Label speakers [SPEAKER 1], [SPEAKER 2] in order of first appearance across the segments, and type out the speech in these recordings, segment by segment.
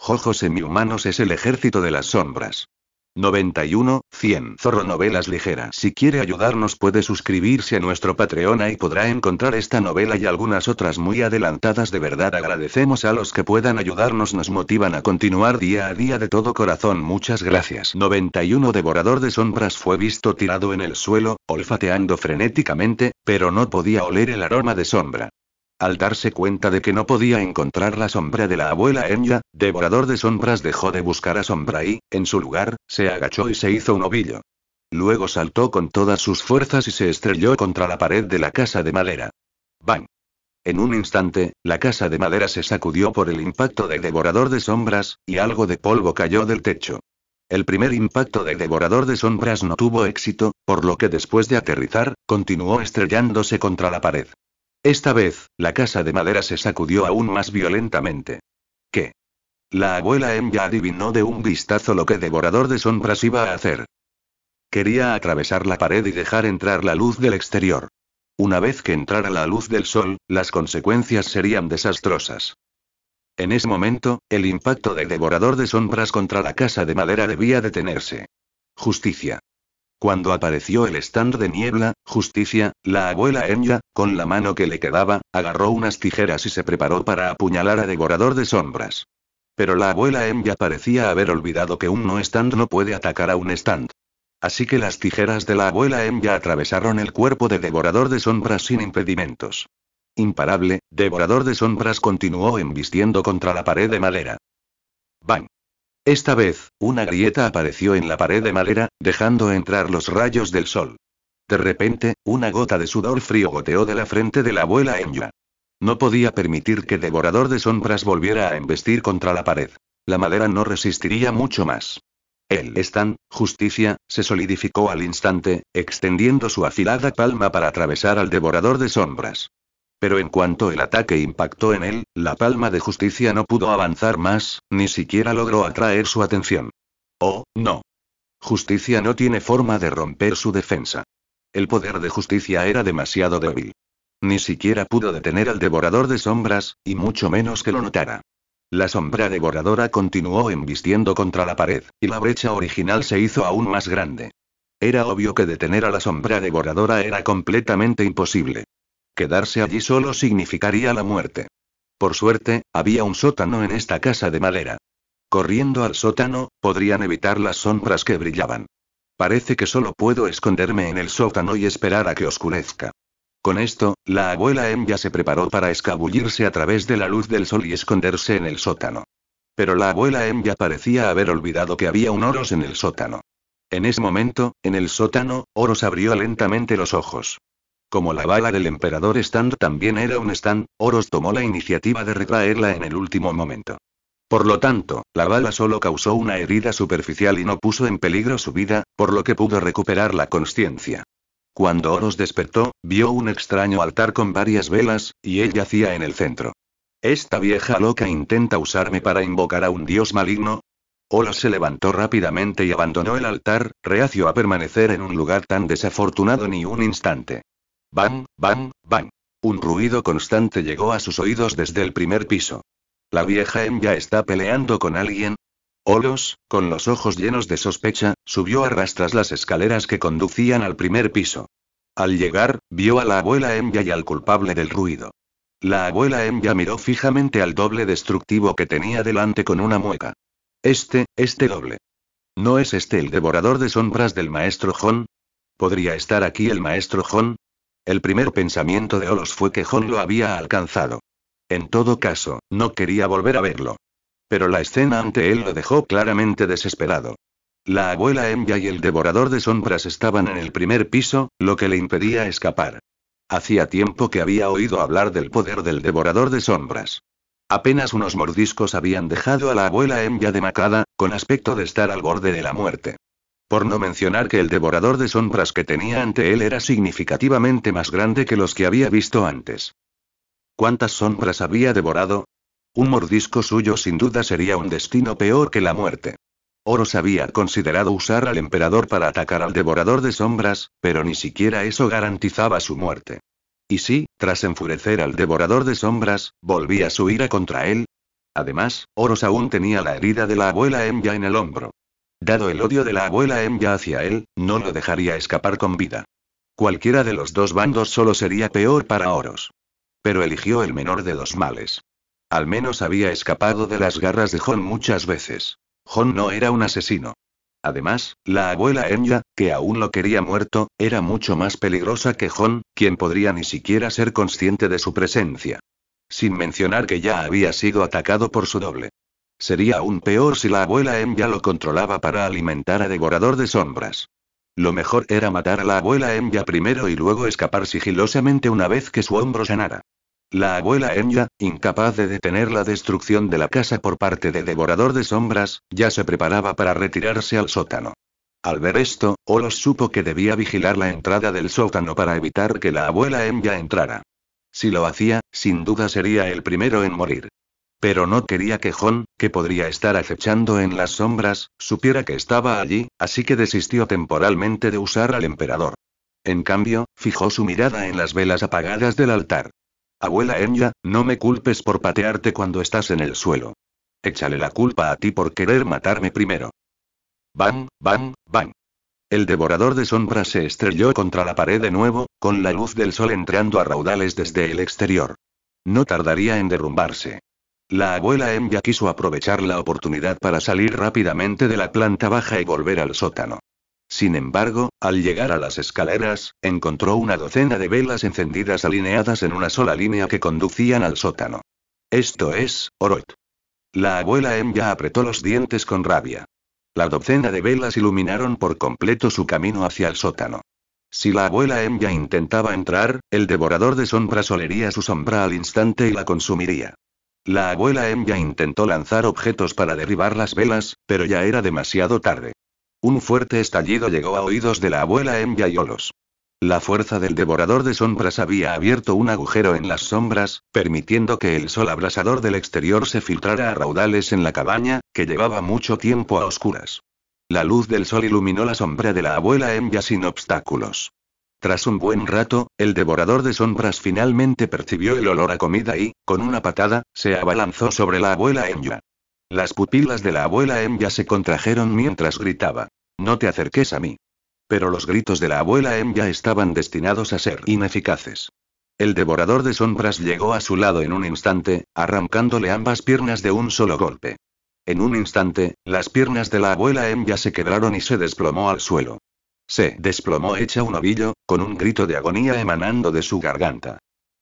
[SPEAKER 1] Jojo Semi-Humanos es el ejército de las sombras. 91, 100. Zorro Novelas Ligeras. Si quiere ayudarnos puede suscribirse a nuestro Patreon y podrá encontrar esta novela y algunas otras muy adelantadas. De verdad agradecemos a los que puedan ayudarnos, nos motivan a continuar día a día de todo corazón. Muchas gracias. 91. Devorador de sombras fue visto tirado en el suelo, olfateando frenéticamente, pero no podía oler el aroma de sombra. Al darse cuenta de que no podía encontrar la sombra de la abuela Enya, Devorador de sombras dejó de buscar a sombra y, en su lugar, se agachó y se hizo un ovillo. Luego saltó con todas sus fuerzas y se estrelló contra la pared de la casa de madera. ¡Bang! En un instante, la casa de madera se sacudió por el impacto del Devorador de sombras, y algo de polvo cayó del techo. El primer impacto del Devorador de sombras no tuvo éxito, por lo que después de aterrizar, continuó estrellándose contra la pared. Esta vez, la casa de madera se sacudió aún más violentamente. ¿Qué? La abuela Enya adivinó de un vistazo lo que Devorador de sombras iba a hacer. Quería atravesar la pared y dejar entrar la luz del exterior. Una vez que entrara la luz del sol, las consecuencias serían desastrosas. En ese momento, el impacto del Devorador de sombras contra la casa de madera debía detenerse. Justicia. Cuando apareció el stand de niebla, Justicia, la abuela Enya, con la mano que le quedaba, agarró unas tijeras y se preparó para apuñalar a Devorador de sombras. Pero la abuela Enya parecía haber olvidado que un no stand no puede atacar a un stand. Así que las tijeras de la abuela Enya atravesaron el cuerpo de Devorador de sombras sin impedimentos. Imparable, Devorador de sombras continuó embistiendo contra la pared de madera. ¡Bang! Esta vez, una grieta apareció en la pared de madera, dejando entrar los rayos del sol. De repente, una gota de sudor frío goteó de la frente de la abuela Enya. No podía permitir que Devorador de sombras volviera a embestir contra la pared. La madera no resistiría mucho más. El stand, Justicia, se solidificó al instante, extendiendo su afilada palma para atravesar al Devorador de sombras. Pero en cuanto el ataque impactó en él, la palma de Justicia no pudo avanzar más, ni siquiera logró atraer su atención. ¡Oh, no! Justicia no tiene forma de romper su defensa. El poder de Justicia era demasiado débil. Ni siquiera pudo detener al Devorador de sombras, y mucho menos que lo notara. La sombra devoradora continuó embistiendo contra la pared, y la brecha original se hizo aún más grande. Era obvio que detener a la sombra devoradora era completamente imposible. Quedarse allí solo significaría la muerte. Por suerte, había un sótano en esta casa de madera. Corriendo al sótano, podrían evitar las sombras que brillaban. Parece que solo puedo esconderme en el sótano y esperar a que oscurezca. Con esto, la abuela Enya se preparó para escabullirse a través de la luz del sol y esconderse en el sótano. Pero la abuela Enya parecía haber olvidado que había un Oros en el sótano. En ese momento, en el sótano, Oros abrió lentamente los ojos. Como la bala del emperador Stand también era un stand, Oros tomó la iniciativa de retraerla en el último momento. Por lo tanto, la bala solo causó una herida superficial y no puso en peligro su vida, por lo que pudo recuperar la consciencia. Cuando Oros despertó, vio un extraño altar con varias velas, y él yacía en el centro. ¿Esta vieja loca intenta usarme para invocar a un dios maligno? Oros se levantó rápidamente y abandonó el altar, reacio a permanecer en un lugar tan desafortunado ni un instante. Bang, bang, bang. Un ruido constante llegó a sus oídos desde el primer piso. ¿La vieja Enya está peleando con alguien? Oros, con los ojos llenos de sospecha, subió a rastras las escaleras que conducían al primer piso. Al llegar, vio a la abuela Enya y al culpable del ruido. La abuela Enya miró fijamente al doble destructivo que tenía delante con una mueca. Este doble. ¿No es este el devorador de sombras del maestro Jon? ¿Podría estar aquí el maestro Jon? El primer pensamiento de Oros fue que Jon lo había alcanzado. En todo caso, no quería volver a verlo. Pero la escena ante él lo dejó claramente desesperado. La abuela Enya y el devorador de sombras estaban en el primer piso, lo que le impedía escapar. Hacía tiempo que había oído hablar del poder del devorador de sombras. Apenas unos mordiscos habían dejado a la abuela Enya demacrada, con aspecto de estar al borde de la muerte. Por no mencionar que el devorador de sombras que tenía ante él era significativamente más grande que los que había visto antes. ¿Cuántas sombras había devorado? Un mordisco suyo sin duda sería un destino peor que la muerte. Oros había considerado usar al emperador para atacar al devorador de sombras, pero ni siquiera eso garantizaba su muerte. Y si, tras enfurecer al devorador de sombras, volvía su ira contra él. Además, Oros aún tenía la herida de la abuela Enya en el hombro. Dado el odio de la abuela Enya hacia él, no lo dejaría escapar con vida. Cualquiera de los dos bandos solo sería peor para Oros. Pero eligió el menor de los males. Al menos había escapado de las garras de Jon muchas veces. Jon no era un asesino. Además, la abuela Enya, que aún lo quería muerto, era mucho más peligrosa que Jon, quien podría ni siquiera ser consciente de su presencia. Sin mencionar que ya había sido atacado por su doble. Sería aún peor si la abuela Enya lo controlaba para alimentar a Devorador de Sombras. Lo mejor era matar a la abuela Enya primero y luego escapar sigilosamente una vez que su hombro sanara. La abuela Enya, incapaz de detener la destrucción de la casa por parte de Devorador de Sombras, ya se preparaba para retirarse al sótano. Al ver esto, Olos supo que debía vigilar la entrada del sótano para evitar que la abuela Enya entrara. Si lo hacía, sin duda sería el primero en morir. Pero no quería que Jon, que podría estar acechando en las sombras, supiera que estaba allí, así que desistió temporalmente de usar al emperador. En cambio, fijó su mirada en las velas apagadas del altar. Abuela Enya, no me culpes por patearte cuando estás en el suelo. Échale la culpa a ti por querer matarme primero. Bang, bang, bang. El devorador de sombras se estrelló contra la pared de nuevo, con la luz del sol entrando a raudales desde el exterior. No tardaría en derrumbarse. La abuela Enya quiso aprovechar la oportunidad para salir rápidamente de la planta baja y volver al sótano. Sin embargo, al llegar a las escaleras, encontró una docena de velas encendidas alineadas en una sola línea que conducían al sótano. Esto es, Oroth. La abuela Enya apretó los dientes con rabia. La docena de velas iluminaron por completo su camino hacia el sótano. Si la abuela Enya intentaba entrar, el devorador de sombras olería su sombra al instante y la consumiría. La abuela Enya intentó lanzar objetos para derribar las velas, pero ya era demasiado tarde. Un fuerte estallido llegó a oídos de la abuela Enya y Olos. La fuerza del devorador de sombras había abierto un agujero en las sombras, permitiendo que el sol abrasador del exterior se filtrara a raudales en la cabaña, que llevaba mucho tiempo a oscuras. La luz del sol iluminó la sombra de la abuela Enya sin obstáculos. Tras un buen rato, el devorador de sombras finalmente percibió el olor a comida y, con una patada, se abalanzó sobre la abuela Enya. Las pupilas de la abuela Enya se contrajeron mientras gritaba: «No te acerques a mí». Pero los gritos de la abuela Enya estaban destinados a ser ineficaces. El devorador de sombras llegó a su lado en un instante, arrancándole ambas piernas de un solo golpe. En un instante, las piernas de la abuela Enya se quebraron y se desplomó al suelo. Se desplomó hecha un ovillo, con un grito de agonía emanando de su garganta.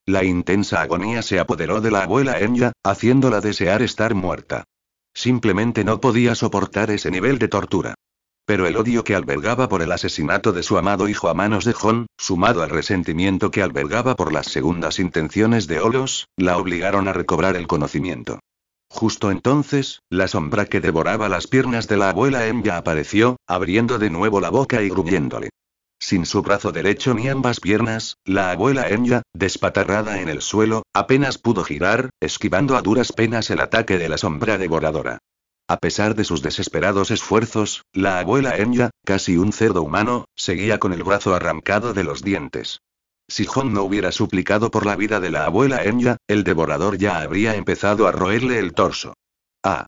[SPEAKER 1] La intensa agonía se apoderó de la abuela Enya, haciéndola desear estar muerta. Simplemente no podía soportar ese nivel de tortura. Pero el odio que albergaba por el asesinato de su amado hijo a manos de Jon, sumado al resentimiento que albergaba por las segundas intenciones de Olos, la obligaron a recobrar el conocimiento. Justo entonces, la sombra que devoraba las piernas de la abuela Enya apareció, abriendo de nuevo la boca y gruñéndole. Sin su brazo derecho ni ambas piernas, la abuela Enya, despatarrada en el suelo, apenas pudo girar, esquivando a duras penas el ataque de la sombra devoradora. A pesar de sus desesperados esfuerzos, la abuela Enya, casi un cerdo humano, seguía con el brazo arrancado de los dientes. Si Jon no hubiera suplicado por la vida de la abuela Enya, el devorador ya habría empezado a roerle el torso. ¡Ah!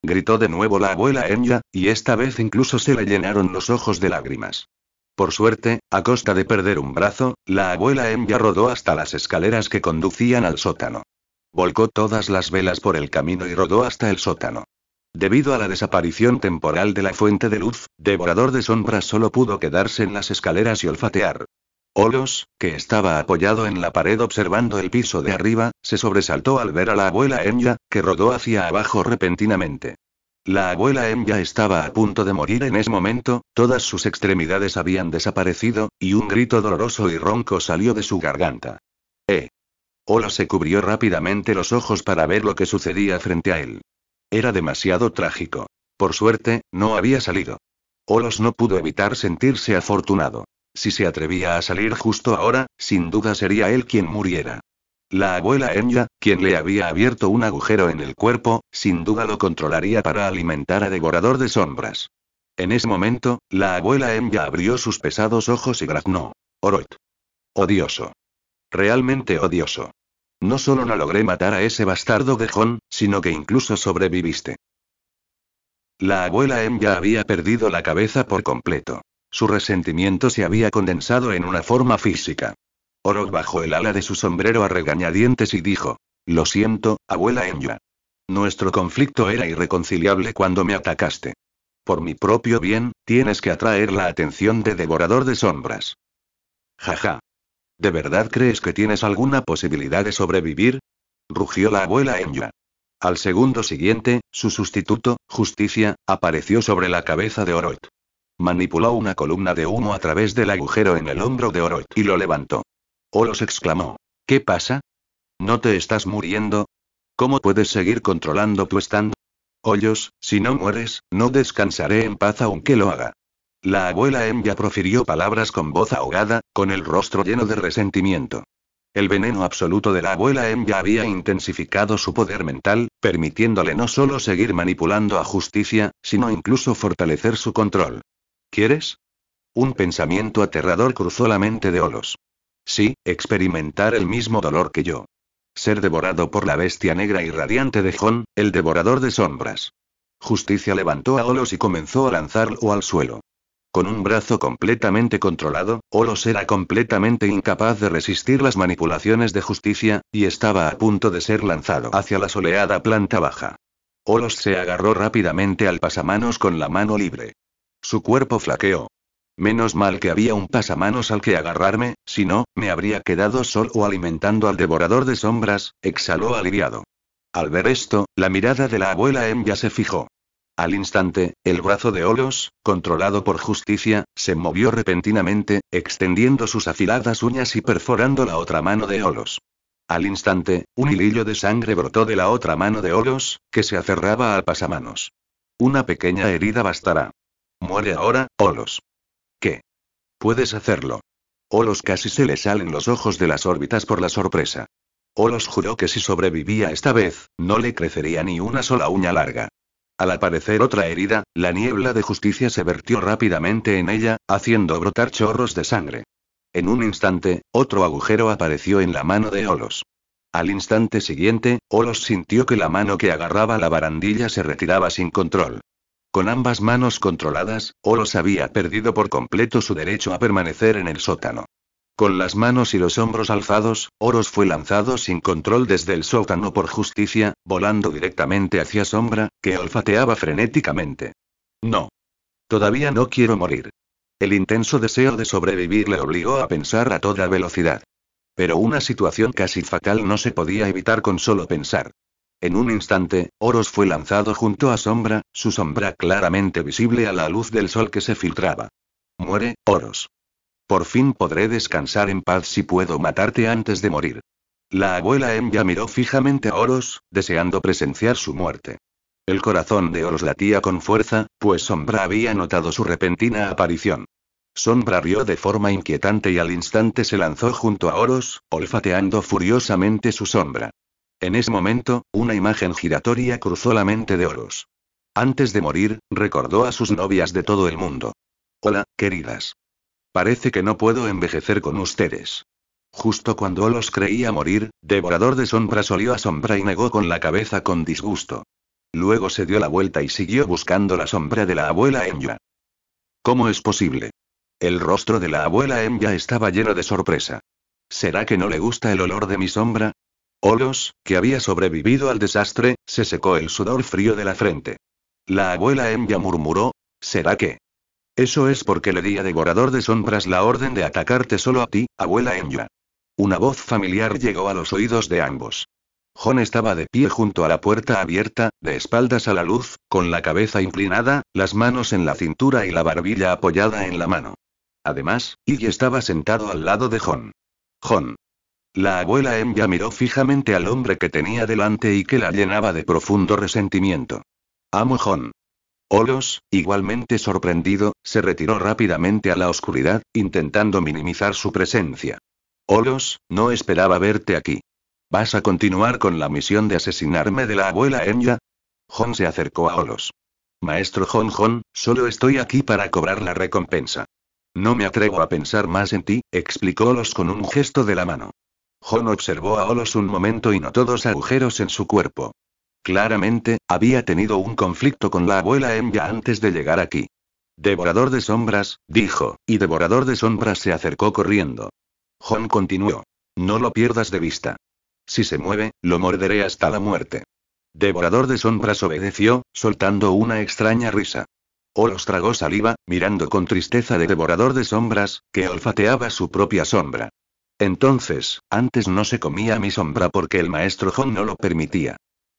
[SPEAKER 1] Gritó de nuevo la abuela Enya, y esta vez incluso se le llenaron los ojos de lágrimas. Por suerte, a costa de perder un brazo, la abuela Enya rodó hasta las escaleras que conducían al sótano. Volcó todas las velas por el camino y rodó hasta el sótano. Debido a la desaparición temporal de la fuente de luz, Devorador de Sombras solo pudo quedarse en las escaleras y olfatear. Olos, que estaba apoyado en la pared observando el piso de arriba, se sobresaltó al ver a la abuela Enya, que rodó hacia abajo repentinamente. La abuela Enya estaba a punto de morir en ese momento, todas sus extremidades habían desaparecido, y un grito doloroso y ronco salió de su garganta. Olos se cubrió rápidamente los ojos para ver lo que sucedía frente a él. Era demasiado trágico. Por suerte, no había salido. Olos no pudo evitar sentirse afortunado. Si se atrevía a salir justo ahora, sin duda sería él quien muriera. La abuela Enya, quien le había abierto un agujero en el cuerpo, sin duda lo controlaría para alimentar a Devorador de Sombras. En ese momento, la abuela Enya abrió sus pesados ojos y graznó: «Oroth. Odioso. Realmente odioso». No solo no logré matar a ese bastardo de Jon, sino que incluso sobreviviste. La abuela Em ya había perdido la cabeza por completo. Su resentimiento se había condensado en una forma física. Orok bajó el ala de su sombrero a regañadientes y dijo: Lo siento, abuela Enya. Nuestro conflicto era irreconciliable cuando me atacaste. Por mi propio bien, tienes que atraer la atención de Devorador de Sombras. Jaja. ¿De verdad crees que tienes alguna posibilidad de sobrevivir? Rugió la abuela Enya. Al segundo siguiente, su sustituto, Justicia, apareció sobre la cabeza de Oroth. Manipuló una columna de humo a través del agujero en el hombro de Oroth y lo levantó. Olos exclamó: ¿Qué pasa? ¿No te estás muriendo? ¿Cómo puedes seguir controlando tu stand? Hoyos, si no mueres, no descansaré en paz aunque lo haga. La abuela Enya profirió palabras con voz ahogada, con el rostro lleno de resentimiento. El veneno absoluto de la abuela Enya había intensificado su poder mental, permitiéndole no solo seguir manipulando a Justicia, sino incluso fortalecer su control. ¿Quieres? Un pensamiento aterrador cruzó la mente de Olos. Sí, experimentar el mismo dolor que yo. Ser devorado por la bestia negra y radiante de Jon, el devorador de sombras. Justicia levantó a Olos y comenzó a lanzarlo al suelo. Con un brazo completamente controlado, Olos era completamente incapaz de resistir las manipulaciones de Justicia, y estaba a punto de ser lanzado hacia la soleada planta baja. Olos se agarró rápidamente al pasamanos con la mano libre. Su cuerpo flaqueó. Menos mal que había un pasamanos al que agarrarme, si no, me habría quedado solo alimentando al devorador de sombras, exhaló aliviado. Al ver esto, la mirada de la abuela Enya se fijó. Al instante, el brazo de Olos, controlado por Justicia, se movió repentinamente, extendiendo sus afiladas uñas y perforando la otra mano de Olos. Al instante, un hilillo de sangre brotó de la otra mano de Olos, que se aferraba al pasamanos. Una pequeña herida bastará. Muere ahora, Olos. ¿Qué? Puedes hacerlo. Olos casi se le salen los ojos de las órbitas por la sorpresa. Olos juró que si sobrevivía esta vez, no le crecería ni una sola uña larga. Al aparecer otra herida, la niebla de Justicia se vertió rápidamente en ella, haciendo brotar chorros de sangre. En un instante, otro agujero apareció en la mano de Olos. Al instante siguiente, Olos sintió que la mano que agarraba la barandilla se retiraba sin control. Con ambas manos controladas, Olos había perdido por completo su derecho a permanecer en el sótano. Con las manos y los hombros alzados, Oros fue lanzado sin control desde el sótano por Justicia, volando directamente hacia Sombra, que olfateaba frenéticamente. No. Todavía no quiero morir. El intenso deseo de sobrevivir le obligó a pensar a toda velocidad. Pero una situación casi fatal no se podía evitar con solo pensar. En un instante, Oros fue lanzado junto a Sombra, su sombra claramente visible a la luz del sol que se filtraba. Muere, Oros. Por fin podré descansar en paz si puedo matarte antes de morir. La abuela Enya miró fijamente a Oros, deseando presenciar su muerte. El corazón de Oros latía con fuerza, pues Sombra había notado su repentina aparición. Sombra rió de forma inquietante y al instante se lanzó junto a Oros, olfateando furiosamente su sombra. En ese momento, una imagen giratoria cruzó la mente de Oros. Antes de morir, recordó a sus novias de todo el mundo. Hola, queridas. Parece que no puedo envejecer con ustedes. Justo cuando Olos creía morir, Devorador de Sombras olió a Sombra y negó con la cabeza con disgusto. Luego se dio la vuelta y siguió buscando la sombra de la abuela Enya. ¿Cómo es posible? El rostro de la abuela Enya estaba lleno de sorpresa. ¿Será que no le gusta el olor de mi sombra? Olos, que había sobrevivido al desastre, se secó el sudor frío de la frente. La abuela Enya murmuró: ¿será que? Eso es porque le di a Devorador de Sombras la orden de atacarte solo a ti, abuela Enya. Una voz familiar llegó a los oídos de ambos. Jon estaba de pie junto a la puerta abierta, de espaldas a la luz, con la cabeza inclinada, las manos en la cintura y la barbilla apoyada en la mano. Además, Iggy estaba sentado al lado de Jon. Jon. La abuela Enya miró fijamente al hombre que tenía delante y que la llenaba de profundo resentimiento. Amo Jon. Olos, igualmente sorprendido, se retiró rápidamente a la oscuridad, intentando minimizar su presencia. Olos, no esperaba verte aquí. ¿Vas a continuar con la misión de asesinarme de la abuela Enya? Jon se acercó a Olos. Maestro Jon, solo estoy aquí para cobrar la recompensa. No me atrevo a pensar más en ti, explicó Olos con un gesto de la mano. Jon observó a Olos un momento y notó dos agujeros en su cuerpo. Claramente, había tenido un conflicto con la abuela Enya antes de llegar aquí. Devorador de sombras, dijo, y Devorador de sombras se acercó corriendo. Jon continuó. No lo pierdas de vista. Si se mueve, lo morderé hasta la muerte. Devorador de sombras obedeció, soltando una extraña risa. Olos tragó saliva, mirando con tristeza de Devorador de sombras, que olfateaba su propia sombra. Entonces, antes no se comía mi sombra porque el maestro Jon no lo permitía.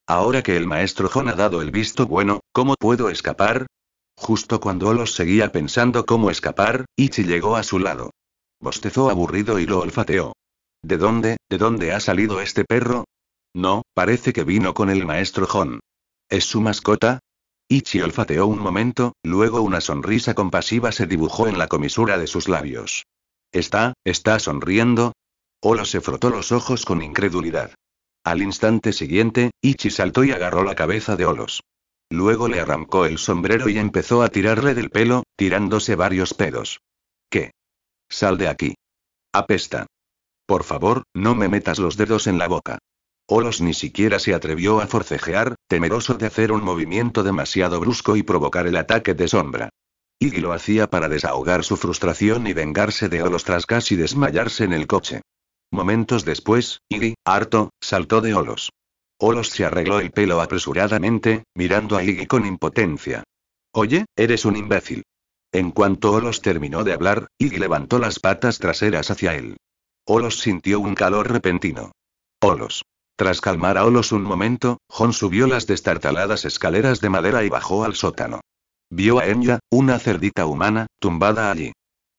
[SPEAKER 1] Ahora que el maestro Jon ha dado el visto bueno, ¿cómo puedo escapar? Justo cuando Olos seguía pensando cómo escapar, Ichi llegó a su lado. Bostezó aburrido y lo olfateó. ¿De dónde ha salido este perro? No, parece que vino con el maestro Jon. ¿Es su mascota? Ichi olfateó un momento, luego una sonrisa compasiva se dibujó en la comisura de sus labios. ¿Está sonriendo? Olos se frotó los ojos con incredulidad. Al instante siguiente, Ichi saltó y agarró la cabeza de Olos. Luego le arrancó el sombrero y empezó a tirarle del pelo, tirándose varios pedos. ¿Qué? Sal de aquí. Apesta. Por favor, no me metas los dedos en la boca. Olos ni siquiera se atrevió a forcejear, temeroso de hacer un movimiento demasiado brusco y provocar el ataque de sombra. Iggy lo hacía para desahogar su frustración y vengarse de Olos tras casi desmayarse en el coche. Momentos después, Iggy, harto, saltó de Olos. Olos se arregló el pelo apresuradamente, mirando a Iggy con impotencia. Oye, eres un imbécil. En cuanto Olos terminó de hablar, Iggy levantó las patas traseras hacia él. Olos sintió un calor repentino. Olos. Tras calmar a Olos un momento, Jon subió las destartaladas escaleras de madera y bajó al sótano. Vio a Enya, una cerdita humana, tumbada allí.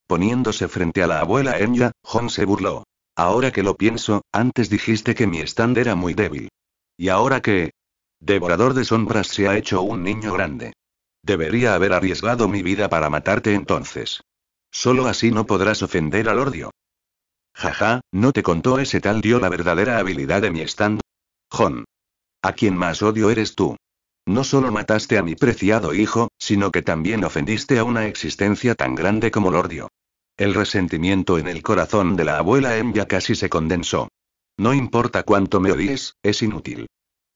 [SPEAKER 1] Poniéndose frente a la abuela Enya, Jon se burló. Ahora que lo pienso, antes dijiste que mi stand era muy débil. ¿Y ahora qué? Devorador de sombras se ha hecho un niño grande. Debería haber arriesgado mi vida para matarte entonces. Solo así no podrás ofender al Ordio. Jaja, ¿no te contó ese tal Dio la verdadera habilidad de mi stand? Jon. ¿A quién más odio eres tú? No solo mataste a mi preciado hijo, sino que también ofendiste a una existencia tan grande como Lordio. El resentimiento en el corazón de la abuela Enya casi se condensó. No importa cuánto me odies, es inútil.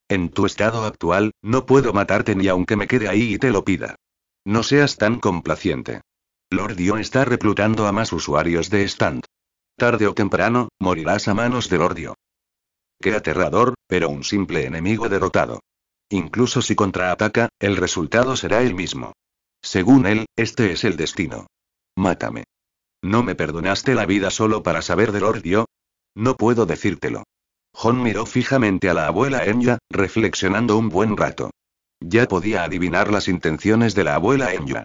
[SPEAKER 1] En tu estado actual, no puedo matarte ni aunque me quede ahí y te lo pida. No seas tan complaciente. Lordio está reclutando a más usuarios de stand. Tarde o temprano, morirás a manos de Lordio. Qué aterrador, pero un simple enemigo derrotado. Incluso si contraataca, el resultado será el mismo. Según él, este es el destino. Mátame. ¿No me perdonaste la vida solo para saber de Lordio? No puedo decírtelo. Jon miró fijamente a la abuela Enya, reflexionando un buen rato. Ya podía adivinar las intenciones de la abuela Enya.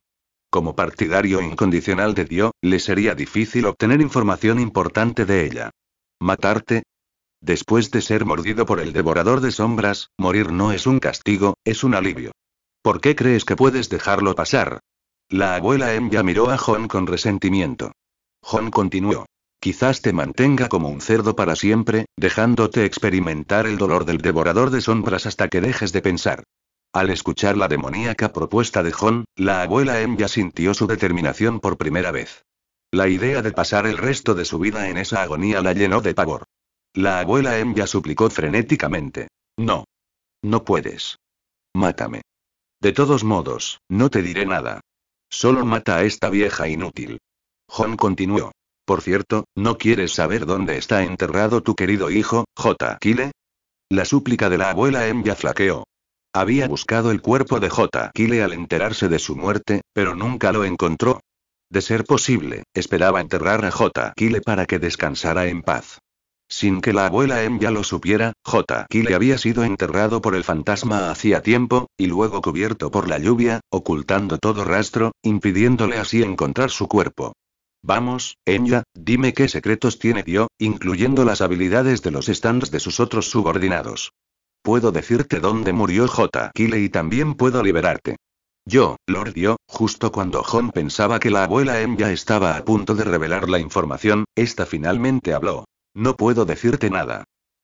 [SPEAKER 1] Como partidario incondicional de Dio, le sería difícil obtener información importante de ella. ¿Matarte? Después de ser mordido por el devorador de sombras, morir no es un castigo, es un alivio. ¿Por qué crees que puedes dejarlo pasar? La abuela Enya miró a Jon con resentimiento. Jon continuó. Quizás te mantenga como un cerdo para siempre, dejándote experimentar el dolor del devorador de sombras hasta que dejes de pensar. Al escuchar la demoníaca propuesta de Jon, la abuela Enya sintió su determinación por primera vez. La idea de pasar el resto de su vida en esa agonía la llenó de pavor. La abuela Enya suplicó frenéticamente. No. No puedes. Mátame. De todos modos, no te diré nada. Solo mata a esta vieja inútil. Jon continuó. Por cierto, ¿no quieres saber dónde está enterrado tu querido hijo, J. Kyle? La súplica de la abuela Enya flaqueó. Había buscado el cuerpo de J. Kyle al enterarse de su muerte, pero nunca lo encontró. De ser posible, esperaba enterrar a J. Kyle para que descansara en paz. Sin que la abuela Enya lo supiera, J. Kyle había sido enterrado por el fantasma hacía tiempo, y luego cubierto por la lluvia, ocultando todo rastro, impidiéndole así encontrar su cuerpo. Vamos, Enya, dime qué secretos tiene Dio, incluyendo las habilidades de los stands de sus otros subordinados. Puedo decirte dónde murió J. Kyle y también puedo liberarte. Yo, Lord Dio, justo cuando Jon pensaba que la abuela Enya estaba a punto de revelar la información, esta finalmente habló. No puedo decirte nada.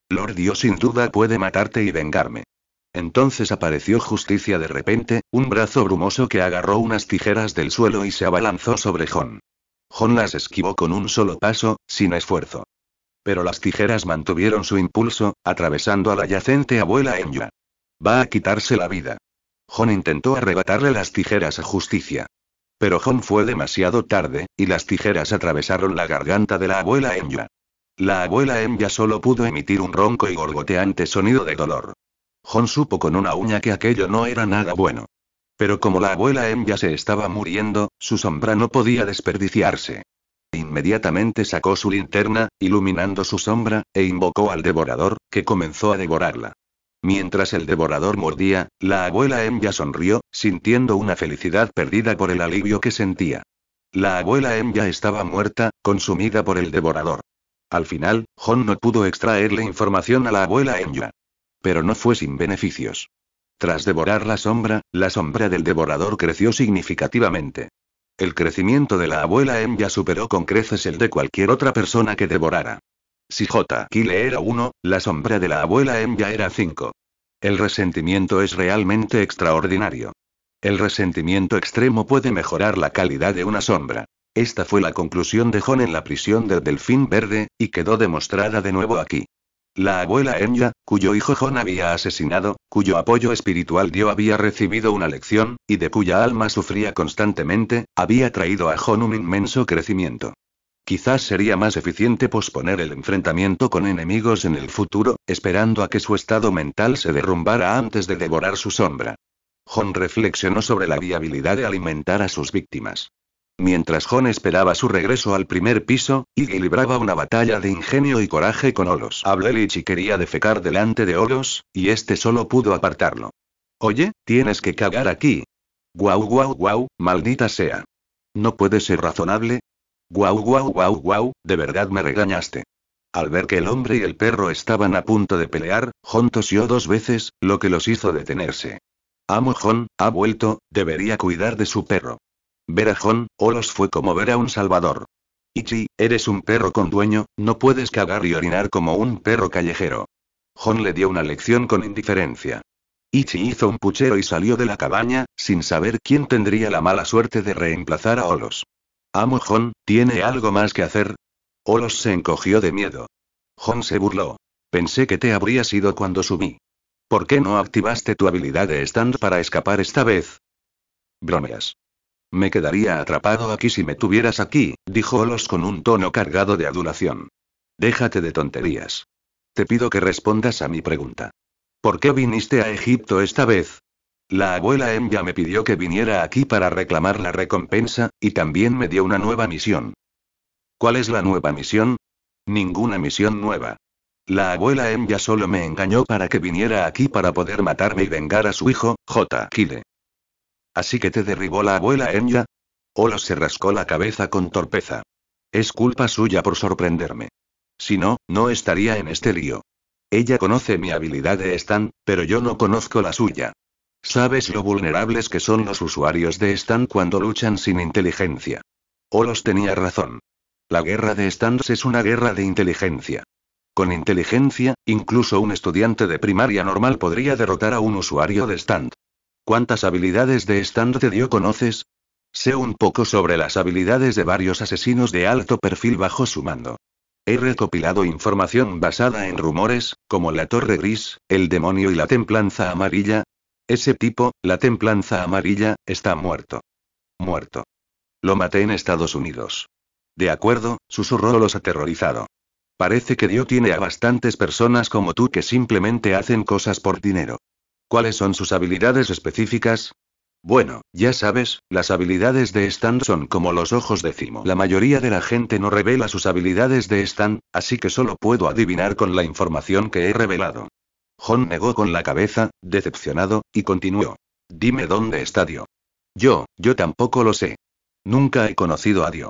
[SPEAKER 1] Lord Dio sin duda puede matarte y vengarme. Entonces apareció Justicia de repente, un brazo brumoso que agarró unas tijeras del suelo y se abalanzó sobre Jon. Jon las esquivó con un solo paso, sin esfuerzo. Pero las tijeras mantuvieron su impulso, atravesando a la yacente abuela Enya. Va a quitarse la vida. Jon intentó arrebatarle las tijeras a Justicia. Pero Jon fue demasiado tarde, y las tijeras atravesaron la garganta de la abuela Enya. La abuela Enya solo pudo emitir un ronco y gorgoteante sonido de dolor. Jon supo con una uña que aquello no era nada bueno. Pero como la abuela Enya se estaba muriendo, su sombra no podía desperdiciarse. Inmediatamente sacó su linterna, iluminando su sombra, e invocó al devorador, que comenzó a devorarla. Mientras el devorador mordía, la abuela Enya sonrió, sintiendo una felicidad perdida por el alivio que sentía. La abuela Enya estaba muerta, consumida por el devorador. Al final, Jon no pudo extraerle información a la abuela Enya. Pero no fue sin beneficios. Tras devorar la sombra del devorador creció significativamente. El crecimiento de la abuela Enya superó con creces el de cualquier otra persona que devorara. Si J. Kyle era 1, la sombra de la abuela Enya era 5. El resentimiento es realmente extraordinario. El resentimiento extremo puede mejorar la calidad de una sombra. Esta fue la conclusión de Jon en la prisión del Delfín Verde, y quedó demostrada de nuevo aquí. La abuela Enya, cuyo hijo Jon había asesinado, cuyo apoyo espiritual Dio había recibido una lección, y de cuya alma sufría constantemente, había traído a Jon un inmenso crecimiento. Quizás sería más eficiente posponer el enfrentamiento con enemigos en el futuro, esperando a que su estado mental se derrumbara antes de devorar su sombra. Jon reflexionó sobre la viabilidad de alimentar a sus víctimas. Mientras Jon esperaba su regreso al primer piso, Iggy libraba una batalla de ingenio y coraje con Olos. Ablelich quería defecar delante de Olos, y este solo pudo apartarlo. Oye, tienes que cagar aquí. Guau guau guau, maldita sea. ¿No puedes ser razonable? Guau guau guau guau, de verdad me regañaste. Al ver que el hombre y el perro estaban a punto de pelear, Jon tosió 2 veces, lo que los hizo detenerse. Amo Jon, ha vuelto, debería cuidar de su perro. Ver a Jon, Olos fue como ver a un salvador. Ichi, eres un perro con dueño, no puedes cagar y orinar como un perro callejero. Jon le dio una lección con indiferencia. Ichi hizo un puchero y salió de la cabaña, sin saber quién tendría la mala suerte de reemplazar a Olos. Amo Jon, ¿tiene algo más que hacer? Olos se encogió de miedo. Jon se burló. Pensé que te habrías ido cuando subí. ¿Por qué no activaste tu habilidad de stand para escapar esta vez? Bromeas. Me quedaría atrapado aquí si me tuvieras aquí, dijo Olos con un tono cargado de adulación. Déjate de tonterías. Te pido que respondas a mi pregunta. ¿Por qué viniste a Egipto esta vez? La abuela Enya me pidió que viniera aquí para reclamar la recompensa, y también me dio una nueva misión. ¿Cuál es la nueva misión? Ninguna misión nueva. La abuela Enya solo me engañó para que viniera aquí para poder matarme y vengar a su hijo, J. Kyle. ¿Así que te derribó la abuela Enya? Olos se rascó la cabeza con torpeza. Es culpa suya por sorprenderme. Si no, no estaría en este lío. Ella conoce mi habilidad de stand, pero yo no conozco la suya. ¿Sabes lo vulnerables que son los usuarios de stand cuando luchan sin inteligencia? Olos tenía razón. La guerra de stands es una guerra de inteligencia. Con inteligencia, incluso un estudiante de primaria normal podría derrotar a un usuario de stand. ¿Cuántas habilidades de stand de Dio conoces? Sé un poco sobre las habilidades de varios asesinos de alto perfil bajo su mando. He recopilado información basada en rumores, como la Torre Gris, el demonio y la Templanza Amarilla. Ese tipo, la Templanza Amarilla, está muerto. Muerto. Lo maté en Estados Unidos. De acuerdo, susurró Olos aterrorizado. Parece que Dio tiene a bastantes personas como tú que simplemente hacen cosas por dinero. ¿Cuáles son sus habilidades específicas? Bueno, ya sabes, las habilidades de stand son como los ojos de Cimo. La mayoría de la gente no revela sus habilidades de stand, así que solo puedo adivinar con la información que he revelado. Jon negó con la cabeza, decepcionado, y continuó. Dime dónde está Dio. Yo tampoco lo sé. Nunca he conocido a Dio.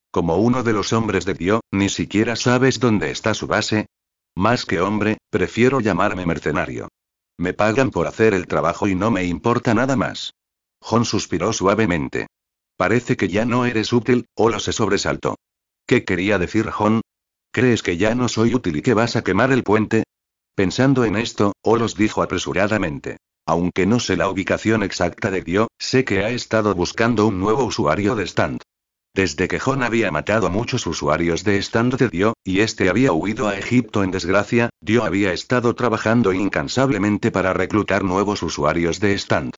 [SPEAKER 1] Como uno de los hombres de Dio, ni siquiera sabes dónde está su base. Más que hombre, prefiero llamarme mercenario. Me pagan por hacer el trabajo y no me importa nada más. Jon suspiró suavemente. Parece que ya no eres útil, Olos se sobresaltó. ¿Qué quería decir Jon? ¿Crees que ya no soy útil y que vas a quemar el puente? Pensando en esto, Olos dijo apresuradamente. Aunque no sé la ubicación exacta de Dio, sé que ha estado buscando un nuevo usuario de stand. Desde que Jon había matado a muchos usuarios de stand de Dio, y este había huido a Egipto en desgracia, Dio había estado trabajando incansablemente para reclutar nuevos usuarios de stand.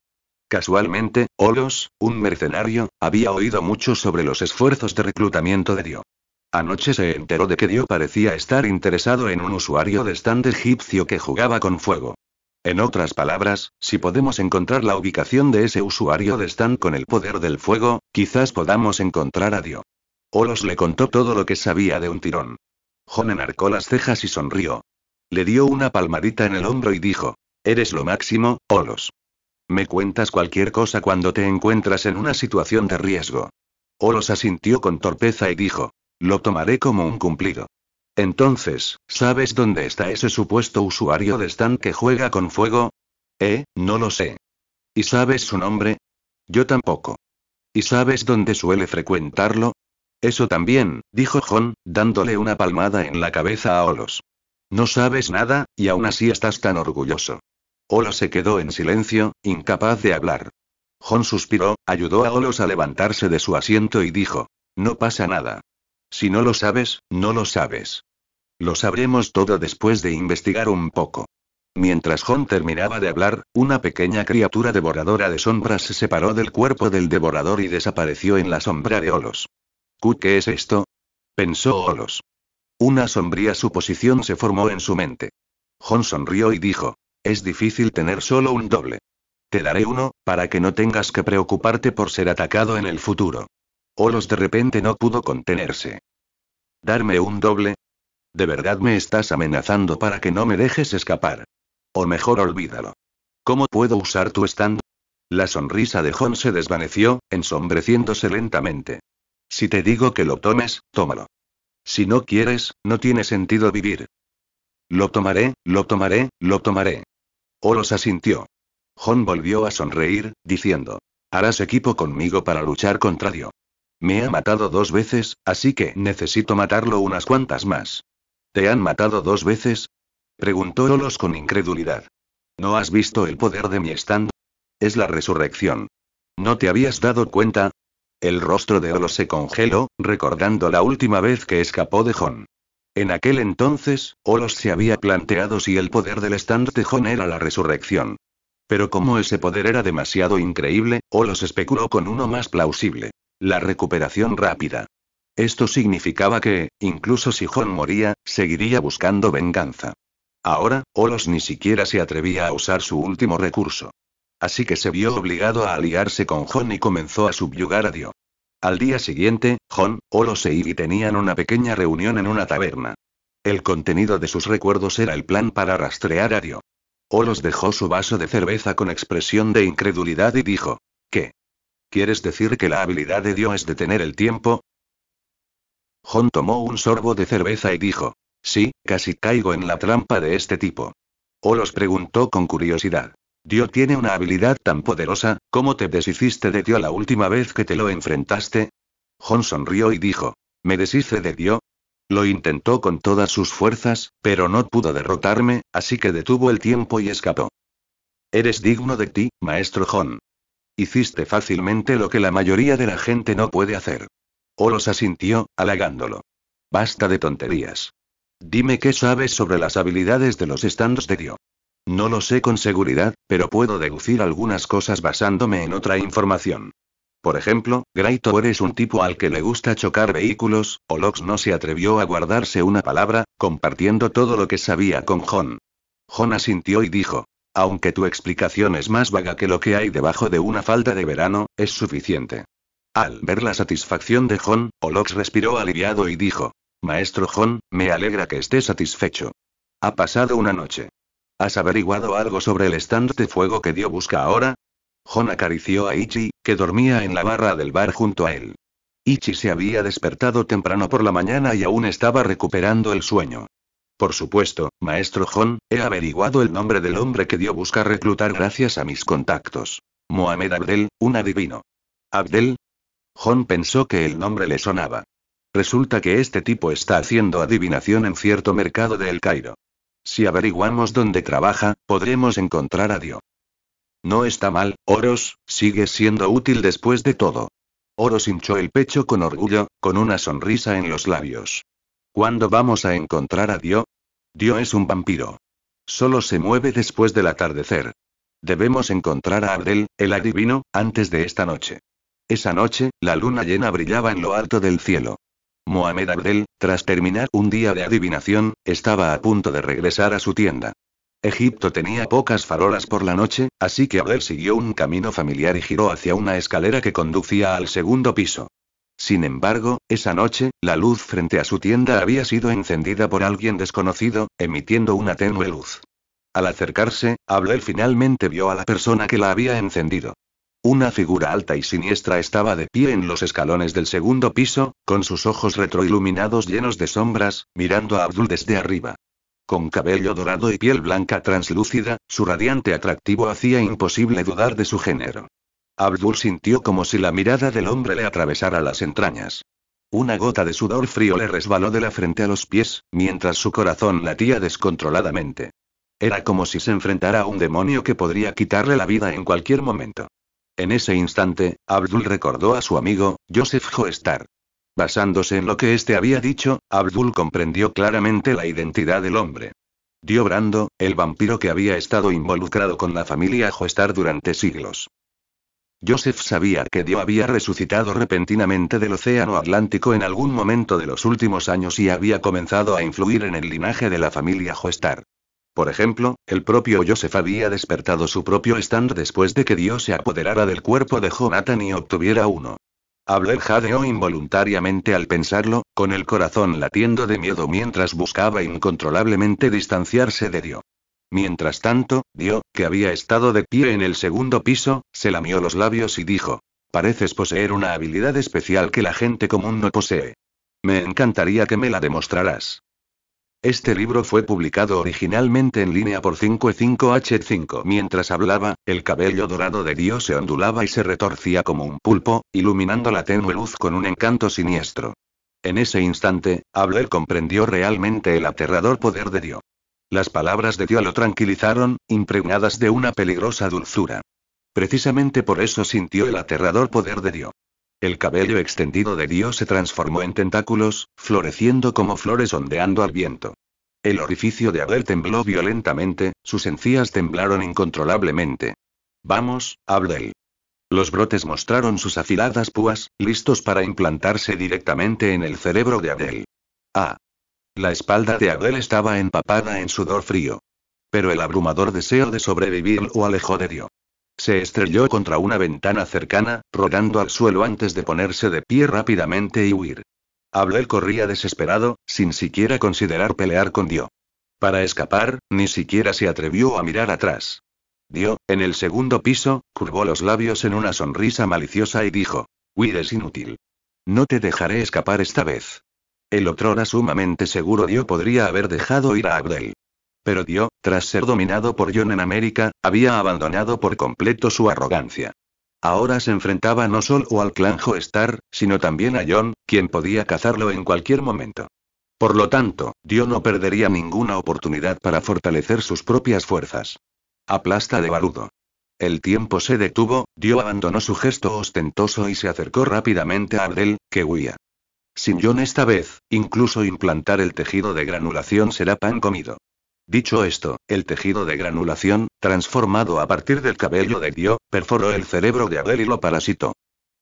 [SPEAKER 1] Casualmente, Olos, un mercenario, había oído mucho sobre los esfuerzos de reclutamiento de Dio. Anoche se enteró de que Dio parecía estar interesado en un usuario de stand egipcio que jugaba con fuego. En otras palabras, si podemos encontrar la ubicación de ese usuario de stand con el poder del fuego, quizás podamos encontrar a Dio. Olos le contó todo lo que sabía de un tirón. Jon enarcó las cejas y sonrió. Le dio una palmadita en el hombro y dijo: «Eres lo máximo, Olos. Me cuentas cualquier cosa cuando te encuentras en una situación de riesgo». Olos asintió con torpeza y dijo: «Lo tomaré como un cumplido». Entonces, ¿sabes dónde está ese supuesto usuario de stand que juega con fuego? No lo sé. ¿Y sabes su nombre? Yo tampoco. ¿Y sabes dónde suele frecuentarlo? Eso también, dijo Jon, dándole una palmada en la cabeza a Olos. No sabes nada, y aún así estás tan orgulloso. Olos se quedó en silencio, incapaz de hablar. Jon suspiró, ayudó a Olos a levantarse de su asiento y dijo: «No pasa nada. Si no lo sabes, no lo sabes. Lo sabremos todo después de investigar un poco». Mientras Jon terminaba de hablar, una pequeña criatura devoradora de sombras se separó del cuerpo del devorador y desapareció en la sombra de Olos. ¿Qué es esto?, pensó Olos. Una sombría suposición se formó en su mente. Jon sonrió y dijo: «Es difícil tener solo un doble. Te daré uno, para que no tengas que preocuparte por ser atacado en el futuro». Olos de repente no pudo contenerse. ¿Darme un doble? ¿De verdad me estás amenazando para que no me dejes escapar? O mejor olvídalo. ¿Cómo puedo usar tu stand? La sonrisa de Jon se desvaneció, ensombreciéndose lentamente. Si te digo que lo tomes, tómalo. Si no quieres, no tiene sentido vivir. Lo tomaré, lo tomaré, lo tomaré. Olos asintió. Jon volvió a sonreír, diciendo: «Harás equipo conmigo para luchar contra Dio. Me ha matado 2 veces, así que necesito matarlo unas cuantas más». «¿Te han matado 2 veces?» preguntó Olos con incredulidad. «¿No has visto el poder de mi stand? Es la resurrección. ¿No te habías dado cuenta?» El rostro de Olos se congeló, recordando la última vez que escapó de Jon. En aquel entonces, Olos se había planteado si el poder del stand de Jon era la resurrección. Pero como ese poder era demasiado increíble, Olos especuló con uno más plausible: la recuperación rápida. Esto significaba que, incluso si Jon moría, seguiría buscando venganza. Ahora, Olos ni siquiera se atrevía a usar su último recurso. Así que se vio obligado a aliarse con Jon y comenzó a subyugar a Dio. Al día siguiente, Jon, Olos e Iggy tenían una pequeña reunión en una taberna. El contenido de sus recuerdos era el plan para rastrear a Dio. Olos dejó su vaso de cerveza con expresión de incredulidad y dijo: «¿Qué? ¿Quieres decir que la habilidad de Dio es detener el tiempo?» Jon tomó un sorbo de cerveza y dijo: «Sí, casi caigo en la trampa de este tipo». Olos preguntó con curiosidad: «Dio tiene una habilidad tan poderosa, ¿cómo te deshiciste de Dio la última vez que te lo enfrentaste?» Jon sonrió y dijo: «¿Me deshice de Dio? Lo intentó con todas sus fuerzas, pero no pudo derrotarme, así que detuvo el tiempo y escapó». «Eres digno de ti, maestro Jon. Hiciste fácilmente lo que la mayoría de la gente no puede hacer». Olos asintió, halagándolo. «Basta de tonterías. Dime qué sabes sobre las habilidades de los stands de Dio». «No lo sé con seguridad, pero puedo deducir algunas cosas basándome en otra información. Por ejemplo, Graytor es un tipo al que le gusta chocar vehículos». Olos no se atrevió a guardarse una palabra, compartiendo todo lo que sabía con Jon. Jon asintió y dijo: «Aunque tu explicación es más vaga que lo que hay debajo de una falda de verano, es suficiente». Al ver la satisfacción de Jon, Olos respiró aliviado y dijo: «Maestro Jon, me alegra que esté satisfecho. Ha pasado una noche. ¿Has averiguado algo sobre el stand de fuego que Dio busca ahora?» Jon acarició a Ichi, que dormía en la barra del bar junto a él. Ichi se había despertado temprano por la mañana y aún estaba recuperando el sueño. «Por supuesto, maestro Jon, he averiguado el nombre del hombre que Dio busca reclutar gracias a mis contactos. Mohamed Abdel, un adivino». «¿Abdel?» Jon pensó que el nombre le sonaba. Resulta que este tipo está haciendo adivinación en cierto mercado de El Cairo. Si averiguamos dónde trabaja, podremos encontrar a Dio. No está mal, Oros, sigues siendo útil después de todo. Horus hinchó el pecho con orgullo, con una sonrisa en los labios. ¿Cuándo vamos a encontrar a Dio? Dio es un vampiro. Solo se mueve después del atardecer. Debemos encontrar a Abdel, el adivino, antes de esta noche. Esa noche, la luna llena brillaba en lo alto del cielo. Mohamed Abdel, tras terminar un día de adivinación, estaba a punto de regresar a su tienda. Egipto tenía pocas farolas por la noche, así que Abdel siguió un camino familiar y giró hacia una escalera que conducía al segundo piso. Sin embargo, esa noche, la luz frente a su tienda había sido encendida por alguien desconocido, emitiendo una tenue luz. Al acercarse, Abdel finalmente vio a la persona que la había encendido. Una figura alta y siniestra estaba de pie en los escalones del segundo piso, con sus ojos retroiluminados llenos de sombras, mirando a Abdul desde arriba. Con cabello dorado y piel blanca translúcida, su radiante atractivo hacía imposible dudar de su género. Abdul sintió como si la mirada del hombre le atravesara las entrañas. Una gota de sudor frío le resbaló de la frente a los pies, mientras su corazón latía descontroladamente. Era como si se enfrentara a un demonio que podría quitarle la vida en cualquier momento. En ese instante, Abdul recordó a su amigo, Joseph Joestar. Basándose en lo que éste había dicho, Abdul comprendió claramente la identidad del hombre. Dio Brando, el vampiro que había estado involucrado con la familia Joestar durante siglos. Joseph sabía que Dio había resucitado repentinamente del océano Atlántico en algún momento de los últimos años y había comenzado a influir en el linaje de la familia Joestar. Por ejemplo, el propio Joseph había despertado su propio stand después de que Dio se apoderara del cuerpo de Jonathan y obtuviera uno. Abdel jadeó involuntariamente al pensarlo, con el corazón latiendo de miedo mientras buscaba incontrolablemente distanciarse de Dio. Mientras tanto, Dio, que había estado de pie en el segundo piso, se lamió los labios y dijo: «Pareces poseer una habilidad especial que la gente común no posee. Me encantaría que me la demostraras». Este libro fue publicado originalmente en línea por 5E5H5. Mientras hablaba, el cabello dorado de Dio se ondulaba y se retorcía como un pulpo, iluminando la tenue luz con un encanto siniestro. En ese instante, Abdel comprendió realmente el aterrador poder de Dio. Las palabras de Dio lo tranquilizaron, impregnadas de una peligrosa dulzura. Precisamente por eso sintió el aterrador poder de Dio. El cabello extendido de Dio se transformó en tentáculos, floreciendo como flores ondeando al viento. El orificio de Abdel tembló violentamente, sus encías temblaron incontrolablemente. «Vamos, Abdel». Los brotes mostraron sus afiladas púas, listos para implantarse directamente en el cerebro de Abdel. ¡Ah! La espalda de Abdel estaba empapada en sudor frío. Pero el abrumador deseo de sobrevivir lo alejó de Dio. Se estrelló contra una ventana cercana, rodando al suelo antes de ponerse de pie rápidamente y huir. Abdel corría desesperado, sin siquiera considerar pelear con Dio. Para escapar, ni siquiera se atrevió a mirar atrás. Dio, en el segundo piso, curvó los labios en una sonrisa maliciosa y dijo: «Huir es inútil. No te dejaré escapar esta vez». El otrora sumamente seguro Dio podría haber dejado ir a Abdel. Pero Dio, tras ser dominado por John en América, había abandonado por completo su arrogancia. Ahora se enfrentaba no solo al clan Joestar, sino también a John, quien podía cazarlo en cualquier momento. Por lo tanto, Dio no perdería ninguna oportunidad para fortalecer sus propias fuerzas. Aplasta de barudo. El tiempo se detuvo, Dio abandonó su gesto ostentoso y se acercó rápidamente a Abdel, que huía. Sin John esta vez, incluso implantar el tejido de granulación será pan comido. Dicho esto, el tejido de granulación, transformado a partir del cabello de Dio, perforó el cerebro de Abdel y lo parasitó.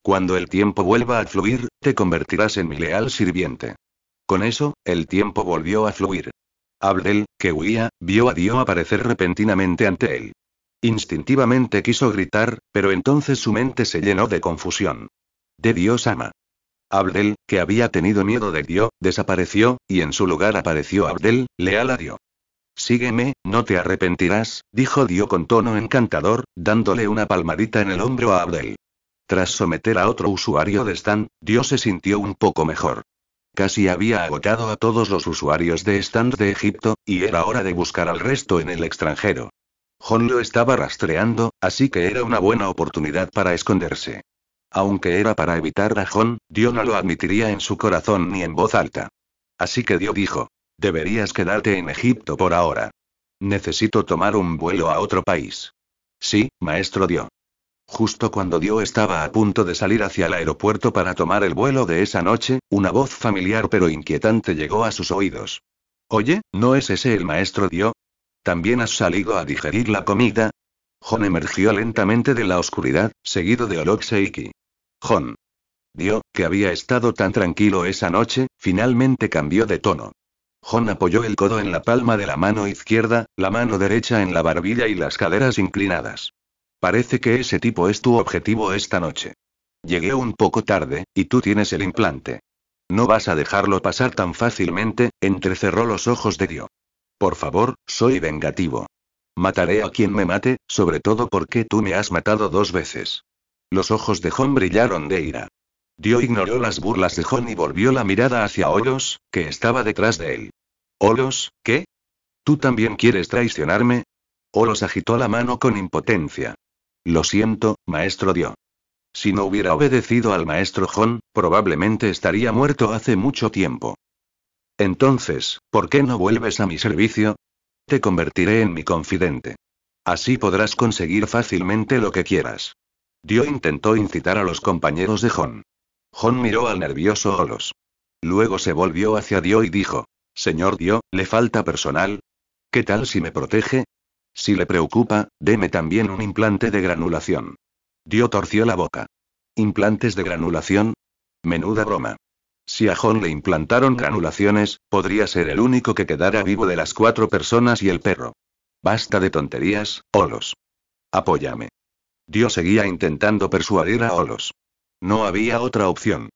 [SPEAKER 1] Cuando el tiempo vuelva a fluir, te convertirás en mi leal sirviente. Con eso, el tiempo volvió a fluir. Abdel, que huía, vio a Dio aparecer repentinamente ante él. Instintivamente quiso gritar, pero entonces su mente se llenó de confusión. De Dios ama. Abdel, que había tenido miedo de Dio, desapareció, y en su lugar apareció Abdel, leal a Dio. «Sígueme, no te arrepentirás», dijo Dio con tono encantador, dándole una palmadita en el hombro a Abdel. Tras someter a otro usuario de stand, Dio se sintió un poco mejor. Casi había agotado a todos los usuarios de stand de Egipto, y era hora de buscar al resto en el extranjero. John lo estaba rastreando, así que era una buena oportunidad para esconderse. Aunque era para evitar a John, Dio no lo admitiría en su corazón ni en voz alta. Así que Dio dijo: «Deberías quedarte en Egipto por ahora. Necesito tomar un vuelo a otro país». «Sí, maestro Dio». Justo cuando Dio estaba a punto de salir hacia el aeropuerto para tomar el vuelo de esa noche, una voz familiar pero inquietante llegó a sus oídos. Oye, ¿no es ese el maestro Dio? ¿También has salido a digerir la comida? Jon emergió lentamente de la oscuridad, seguido de Olok Seiki. Jon. Dio, que había estado tan tranquilo esa noche, finalmente cambió de tono. Jon apoyó el codo en la palma de la mano izquierda, la mano derecha en la barbilla y las caderas inclinadas. Parece que ese tipo es tu objetivo esta noche. Llegué un poco tarde, y tú tienes el implante. No vas a dejarlo pasar tan fácilmente, entrecerró los ojos de Dio. Por favor, soy vengativo. Mataré a quien me mate, sobre todo porque tú me has matado 2 veces. Los ojos de Jon brillaron de ira. Dio ignoró las burlas de Jon y volvió la mirada hacia Olos, que estaba detrás de él. Olos, ¿qué? ¿Tú también quieres traicionarme? Olos agitó la mano con impotencia. Lo siento, maestro Dio. Si no hubiera obedecido al maestro Jon, probablemente estaría muerto hace mucho tiempo. Entonces, ¿por qué no vuelves a mi servicio? Te convertiré en mi confidente. Así podrás conseguir fácilmente lo que quieras. Dio intentó incitar a los compañeros de Jon. Jon miró al nervioso Olos. Luego se volvió hacia Dio y dijo: Señor Dio, ¿le falta personal? ¿Qué tal si me protege? Si le preocupa, deme también un implante de granulación. Dio torció la boca. ¿Implantes de granulación? Menuda broma. Si a Jon le implantaron granulaciones, podría ser el único que quedara vivo de las 4 personas y el perro. Basta de tonterías, Olos. Apóyame. Dio seguía intentando persuadir a Olos. No había otra opción.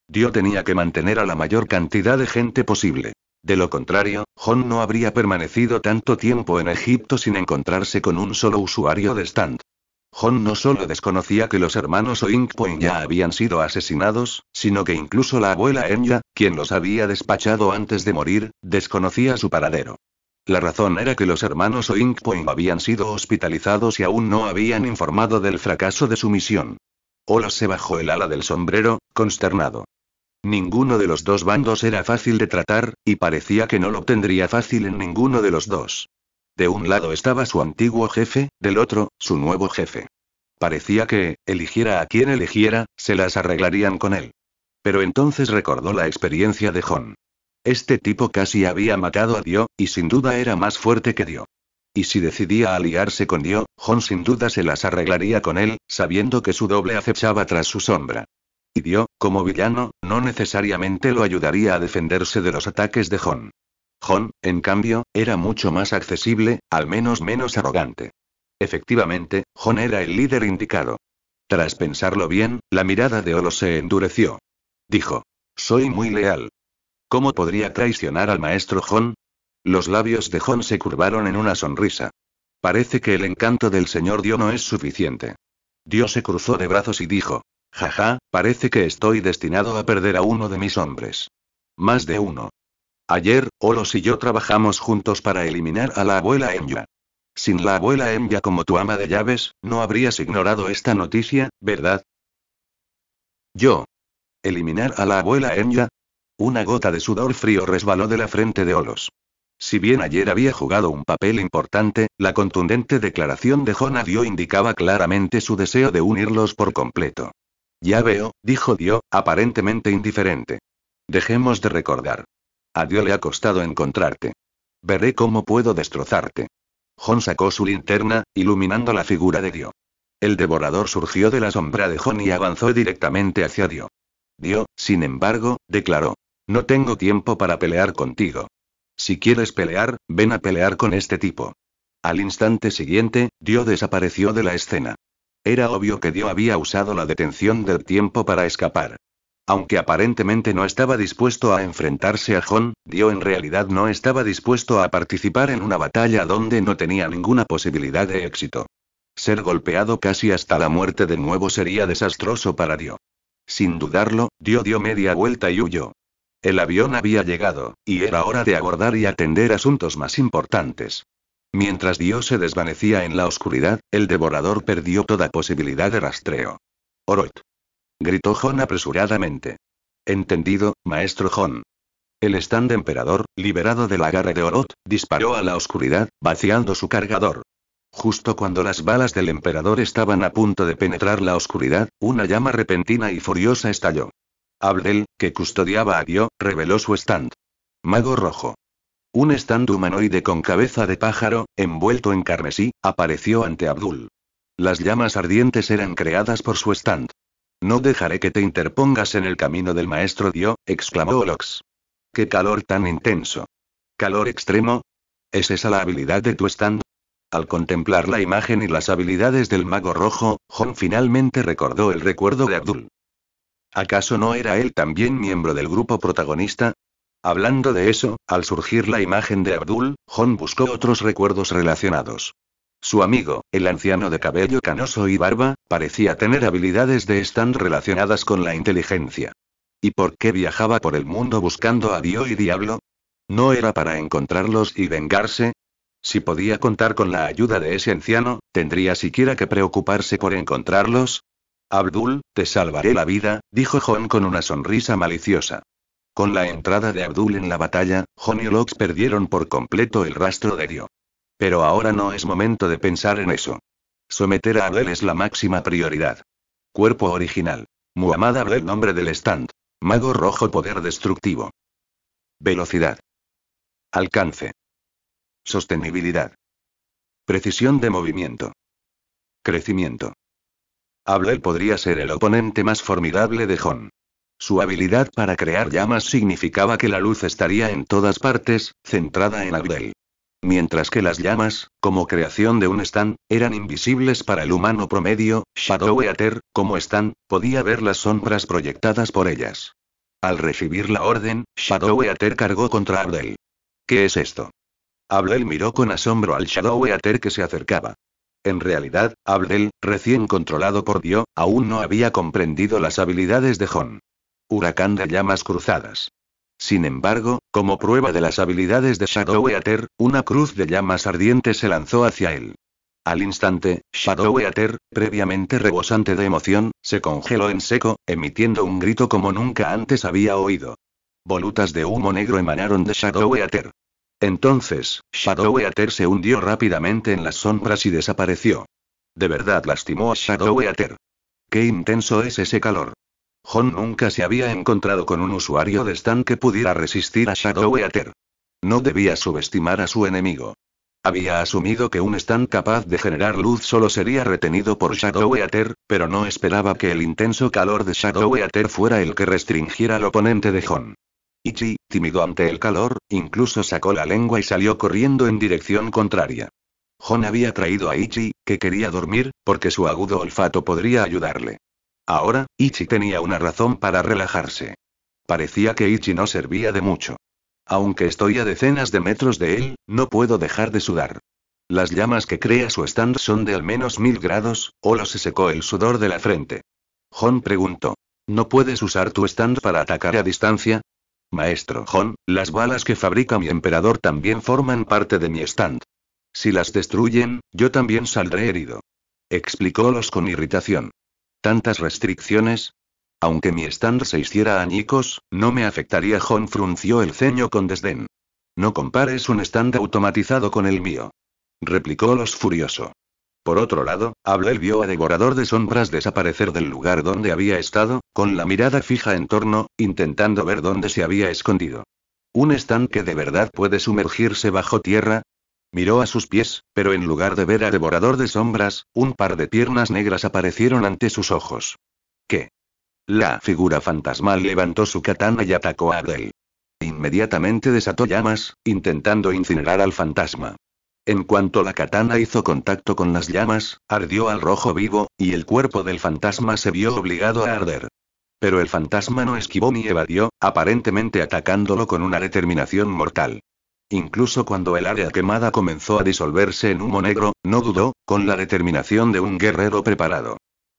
[SPEAKER 1] Dio tenía que mantener a la mayor cantidad de gente posible. De lo contrario, Jon no habría permanecido tanto tiempo en Egipto sin encontrarse con un solo usuario de stand. Jon no solo desconocía que los hermanos Oinkpoin ya habían sido asesinados, sino que incluso la abuela Enya, quien los había despachado antes de morir, desconocía su paradero. La razón era que los hermanos Oinkpoin habían sido hospitalizados y aún no habían informado del fracaso de su misión. Olos se bajó el ala del sombrero, consternado. Ninguno de los 2 bandos era fácil de tratar, y parecía que no lo tendría fácil en ninguno de los 2. De un lado estaba su antiguo jefe, del otro, su nuevo jefe. Parecía que, eligiera a quien eligiera, se las arreglarían con él. Pero entonces recordó la experiencia de Jon. Este tipo casi había matado a Dio, y sin duda era más fuerte que Dio. Y si decidía aliarse con Dio, Jon sin duda se las arreglaría con él, sabiendo que su doble acechaba tras su sombra. Y Dio, como villano, no necesariamente lo ayudaría a defenderse de los ataques de Jon. Jon, en cambio, era mucho más accesible, al menos menos arrogante. Efectivamente, Jon era el líder indicado. Tras pensarlo bien, la mirada de Olos se endureció. Dijo: soy muy leal. ¿Cómo podría traicionar al maestro Jon? Los labios de Jon se curvaron en una sonrisa. Parece que el encanto del señor Dio no es suficiente. Dio se cruzó de brazos y dijo: jaja, parece que estoy destinado a perder a uno de mis hombres. Más de uno. Ayer, Olos y yo trabajamos juntos para eliminar a la abuela Enya. Sin la abuela Enya como tu ama de llaves, no habrías ignorado esta noticia, ¿verdad? Yo. ¿Eliminar a la abuela Enya? Una gota de sudor frío resbaló de la frente de Olos. Si bien ayer había jugado un papel importante, la contundente declaración de Jon a Dio indicaba claramente su deseo de unirlos por completo. Ya veo, dijo Dio, aparentemente indiferente. Dejemos de recordar. A Dio le ha costado encontrarte. Veré cómo puedo destrozarte. Jon sacó su linterna, iluminando la figura de Dio. El devorador surgió de la sombra de Jon y avanzó directamente hacia Dio. Dio, sin embargo, declaró: no tengo tiempo para pelear contigo. Si quieres pelear, ven a pelear con este tipo. Al instante siguiente, Dio desapareció de la escena. Era obvio que Dio había usado la detención del tiempo para escapar. Aunque aparentemente no estaba dispuesto a enfrentarse a Jon, Dio en realidad no estaba dispuesto a participar en una batalla donde no tenía ninguna posibilidad de éxito. Ser golpeado casi hasta la muerte de nuevo sería desastroso para Dio. Sin dudarlo, Dio dio media vuelta y huyó. El avión había llegado, y era hora de abordar y atender asuntos más importantes. Mientras Dio se desvanecía en la oscuridad, el devorador perdió toda posibilidad de rastreo. Orot. Gritó Jon apresuradamente. Entendido, maestro Jon. El stand emperador, liberado del agarre de Orot, disparó a la oscuridad, vaciando su cargador. Justo cuando las balas del emperador estaban a punto de penetrar la oscuridad, una llama repentina y furiosa estalló. Abdel, que custodiaba a Dio, reveló su stand. Mago rojo. Un stand humanoide con cabeza de pájaro, envuelto en carmesí, apareció ante Abdul. Las llamas ardientes eran creadas por su stand. No dejaré que te interpongas en el camino del maestro Dio, exclamó Olox. ¡Qué calor tan intenso! ¿Calor extremo? ¿Es esa la habilidad de tu stand? Al contemplar la imagen y las habilidades del mago rojo, Jon finalmente recordó el recuerdo de Abdul. ¿Acaso no era él también miembro del grupo protagonista? Hablando de eso, al surgir la imagen de Abdul, Jon buscó otros recuerdos relacionados. Su amigo, el anciano de cabello canoso y barba, parecía tener habilidades de stand relacionadas con la inteligencia. ¿Y por qué viajaba por el mundo buscando a Dio y Diablo? ¿No era para encontrarlos y vengarse? Si podía contar con la ayuda de ese anciano, ¿tendría siquiera que preocuparse por encontrarlos? Abdul, te salvaré la vida, dijo Jon con una sonrisa maliciosa. Con la entrada de Abdul en la batalla, Jon y Olox perdieron por completo el rastro de Dio. Pero ahora no es momento de pensar en eso. Someter a Abdel es la máxima prioridad. Cuerpo original. Muhammad Abdel, nombre del stand. Mago rojo, poder destructivo. Velocidad. Alcance. Sostenibilidad. Precisión de movimiento. Crecimiento. Abdel podría ser el oponente más formidable de Jon. Su habilidad para crear llamas significaba que la luz estaría en todas partes, centrada en Abdel. Mientras que las llamas, como creación de un stand, eran invisibles para el humano promedio, Shadow-Eater, como stand, podía ver las sombras proyectadas por ellas. Al recibir la orden, Shadow-Eater cargó contra Abdel. ¿Qué es esto? Abdel miró con asombro al Shadow-Eater que se acercaba. En realidad, Abdel, recién controlado por Dio, aún no había comprendido las habilidades de Jon. Huracán de llamas cruzadas. Sin embargo, como prueba de las habilidades de Shadow-Eater, una cruz de llamas ardientes se lanzó hacia él. Al instante, Shadow-Eater, previamente rebosante de emoción, se congeló en seco, emitiendo un grito como nunca antes había oído. Volutas de humo negro emanaron de Shadow-Eater. Entonces, Shadow-Eater se hundió rápidamente en las sombras y desapareció. De verdad lastimó a Shadow-Eater. ¡Qué intenso es ese calor! Jon nunca se había encontrado con un usuario de stand que pudiera resistir a Shadow-Eater. No debía subestimar a su enemigo. Había asumido que un stand capaz de generar luz solo sería retenido por Shadow-Eater, pero no esperaba que el intenso calor de Shadow-Eater fuera el que restringiera al oponente de Jon. Ichi, tímido ante el calor, incluso sacó la lengua y salió corriendo en dirección contraria. Jon había traído a Ichi, que quería dormir, porque su agudo olfato podría ayudarle. Ahora, Ichi tenía una razón para relajarse. Parecía que Ichi no servía de mucho. Aunque estoy a decenas de metros de él, no puedo dejar de sudar. Las llamas que crea su stand son de al menos 1000 grados, Olo se secó el sudor de la frente. Jon preguntó. ¿No puedes usar tu stand para atacar a distancia? Maestro Jon, las balas que fabrica mi emperador también forman parte de mi stand. Si las destruyen, yo también saldré herido. Explicó Olos con irritación. ¿Tantas restricciones? Aunque mi stand se hiciera añicos, no me afectaría. Jon frunció el ceño con desdén. No compares un stand automatizado con el mío. Replicó Olos furioso. Por otro lado, Abdel vio a Devorador de Sombras desaparecer del lugar donde había estado, con la mirada fija en torno, intentando ver dónde se había escondido. ¿Un stand que de verdad puede sumergirse bajo tierra? Miró a sus pies, pero en lugar de ver a Devorador de Sombras, un par de piernas negras aparecieron ante sus ojos. ¿Qué? La figura fantasmal levantó su katana y atacó a Abdel. Inmediatamente desató llamas, intentando incinerar al fantasma. En cuanto la katana hizo contacto con las llamas, ardió al rojo vivo, y el cuerpo del fantasma se vio obligado a arder. Pero el fantasma no esquivó ni evadió, aparentemente atacándolo con una determinación mortal. Incluso cuando el área quemada comenzó a disolverse en humo negro, no dudó, con la determinación de un guerrero preparado.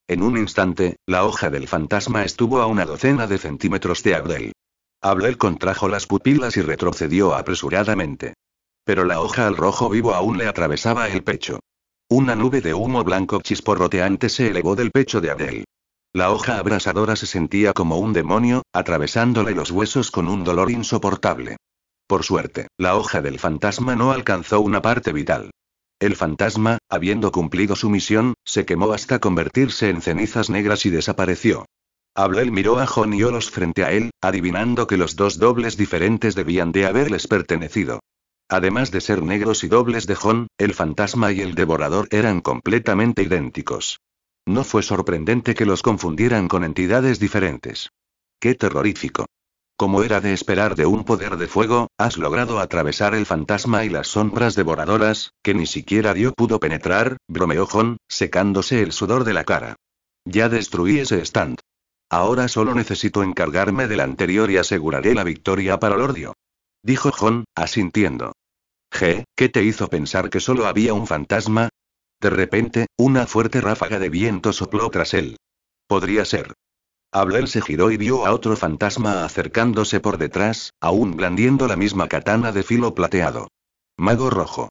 [SPEAKER 1] En un instante, la hoja del fantasma estuvo a una docena de centímetros de Abdel. Abdel contrajo las pupilas y retrocedió apresuradamente. Pero la hoja al rojo vivo aún le atravesaba el pecho. Una nube de humo blanco chisporroteante se elevó del pecho de Abdel. La hoja abrasadora se sentía como un demonio, atravesándole los huesos con un dolor insoportable. Por suerte, la hoja del fantasma no alcanzó una parte vital. El fantasma, habiendo cumplido su misión, se quemó hasta convertirse en cenizas negras y desapareció. Abdel miró a Jon y Olos frente a él, adivinando que los dos dobles diferentes debían de haberles pertenecido. Además de ser negros y dobles de Jon, el fantasma y el devorador eran completamente idénticos. No fue sorprendente que los confundieran con entidades diferentes. ¡Qué terrorífico! Como era de esperar de un poder de fuego, has logrado atravesar el fantasma y las sombras devoradoras, que ni siquiera Dio pudo penetrar, bromeó Jon, secándose el sudor de la cara. Ya destruí ese stand. Ahora solo necesito encargarme del anterior y aseguraré la victoria para Lord Dio. Dijo Jon, asintiendo. ¿Qué te hizo pensar que solo había un fantasma? De repente, una fuerte ráfaga de viento sopló tras él. Podría ser. Abdel se giró y vio a otro fantasma acercándose por detrás, aún blandiendo la misma katana de filo plateado. Mago rojo.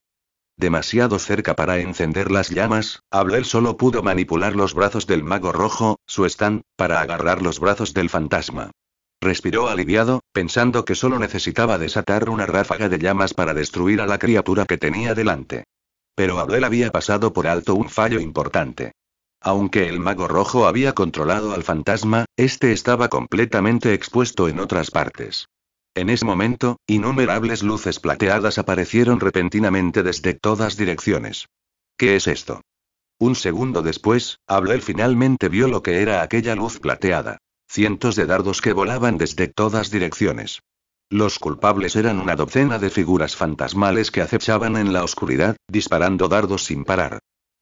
[SPEAKER 1] Demasiado cerca para encender las llamas, Abdel solo pudo manipular los brazos del mago rojo, su stand, para agarrar los brazos del fantasma. Respiró aliviado, pensando que solo necesitaba desatar una ráfaga de llamas para destruir a la criatura que tenía delante. Pero Abdel había pasado por alto un fallo importante. Aunque el mago rojo había controlado al fantasma, este estaba completamente expuesto en otras partes. En ese momento, innumerables luces plateadas aparecieron repentinamente desde todas direcciones. ¿Qué es esto? Un segundo después, Abdel finalmente vio lo que era aquella luz plateada. Cientos de dardos que volaban desde todas direcciones. Los culpables eran una docena de figuras fantasmales que acechaban en la oscuridad, disparando dardos sin parar.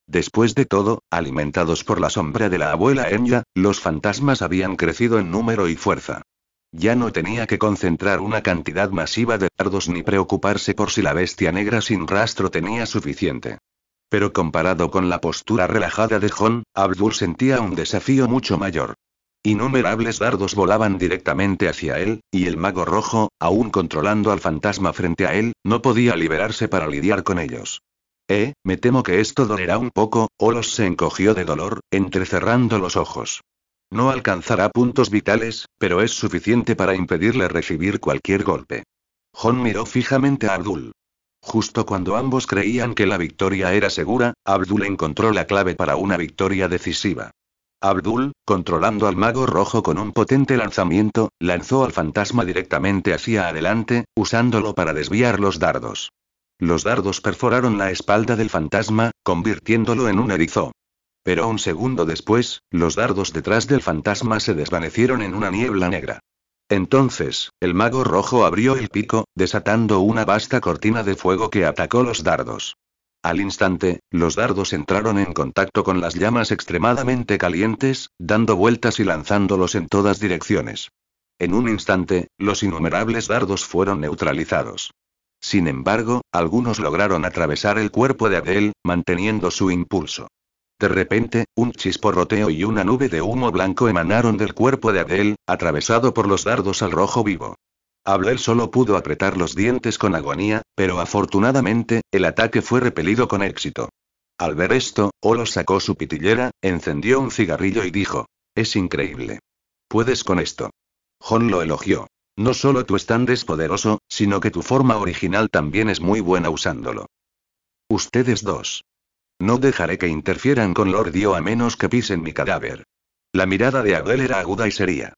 [SPEAKER 1] Después de todo, alimentados por la sombra de la abuela Enya, los fantasmas habían crecido en número y fuerza. Ya no tenía que concentrar una cantidad masiva de dardos ni preocuparse por si la bestia negra sin rastro tenía suficiente. Pero comparado con la postura relajada de Jon, Abdul sentía un desafío mucho mayor. Innumerables dardos volaban directamente hacia él, y el mago rojo, aún controlando al fantasma frente a él, no podía liberarse para lidiar con ellos. Me temo que esto dolerá un poco. Olos se encogió de dolor, entrecerrando los ojos. No alcanzará puntos vitales, pero es suficiente para impedirle recibir cualquier golpe. Jon miró fijamente a Abdul. Justo cuando ambos creían que la victoria era segura, Abdul encontró la clave para una victoria decisiva. Abdul, controlando al mago rojo con un potente lanzamiento, lanzó al fantasma directamente hacia adelante, usándolo para desviar los dardos. Los dardos perforaron la espalda del fantasma, convirtiéndolo en un erizo. Pero un segundo después, los dardos detrás del fantasma se desvanecieron en una niebla negra. Entonces, el mago rojo abrió el pico, desatando una vasta cortina de fuego que atacó los dardos. Al instante, los dardos entraron en contacto con las llamas extremadamente calientes, dando vueltas y lanzándolos en todas direcciones. En un instante, los innumerables dardos fueron neutralizados. Sin embargo, algunos lograron atravesar el cuerpo de Abdel, manteniendo su impulso. De repente, un chisporroteo y una nube de humo blanco emanaron del cuerpo de Abdel, atravesado por los dardos al rojo vivo. Abdel solo pudo apretar los dientes con agonía, pero afortunadamente, el ataque fue repelido con éxito. Al ver esto, Olos sacó su pitillera, encendió un cigarrillo y dijo: «Es increíble. Puedes con esto». Jon lo elogió. «No solo tu stand es poderoso, sino que tu forma original también es muy buena usándolo». «Ustedes dos. No dejaré que interfieran con Lord Dio a menos que pisen mi cadáver». La mirada de Abdel era aguda y seria.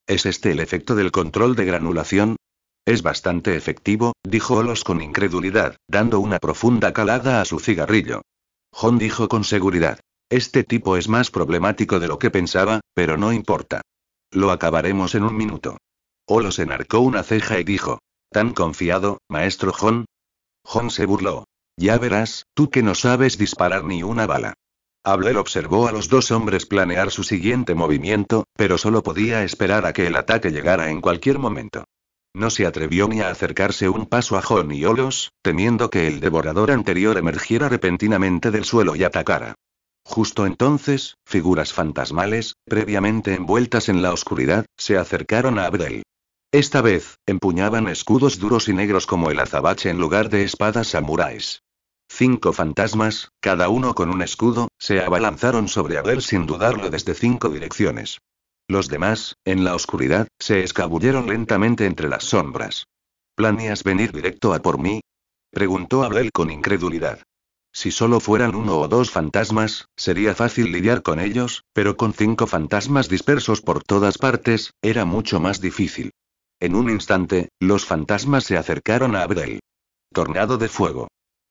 [SPEAKER 1] ¿Es este el efecto del control de granulación? Es bastante efectivo, dijo Olos con incredulidad, dando una profunda calada a su cigarrillo. Jon dijo con seguridad: «Este tipo es más problemático de lo que pensaba, pero no importa. Lo acabaremos en un minuto». Olos enarcó una ceja y dijo: «¿Tan confiado, maestro Jon?» Jon se burló. «Ya verás, tú que no sabes disparar ni una bala». Abdel observó a los dos hombres planear su siguiente movimiento, pero solo podía esperar a que el ataque llegara en cualquier momento. No se atrevió ni a acercarse un paso a Jon y Olos, temiendo que el devorador anterior emergiera repentinamente del suelo y atacara. Justo entonces, figuras fantasmales, previamente envueltas en la oscuridad, se acercaron a Abdel. Esta vez, empuñaban escudos duros y negros como el azabache en lugar de espadas samuráis. 5 fantasmas, cada uno con un escudo, se abalanzaron sobre Abdel sin dudarlo desde 5 direcciones. Los demás, en la oscuridad, se escabulleron lentamente entre las sombras. ¿Planeas venir directo a por mí?, preguntó Abdel con incredulidad. Si solo fueran 1 o 2 fantasmas, sería fácil lidiar con ellos, pero con 5 fantasmas dispersos por todas partes, era mucho más difícil. En un instante, los fantasmas se acercaron a Abdel. Tornado de fuego.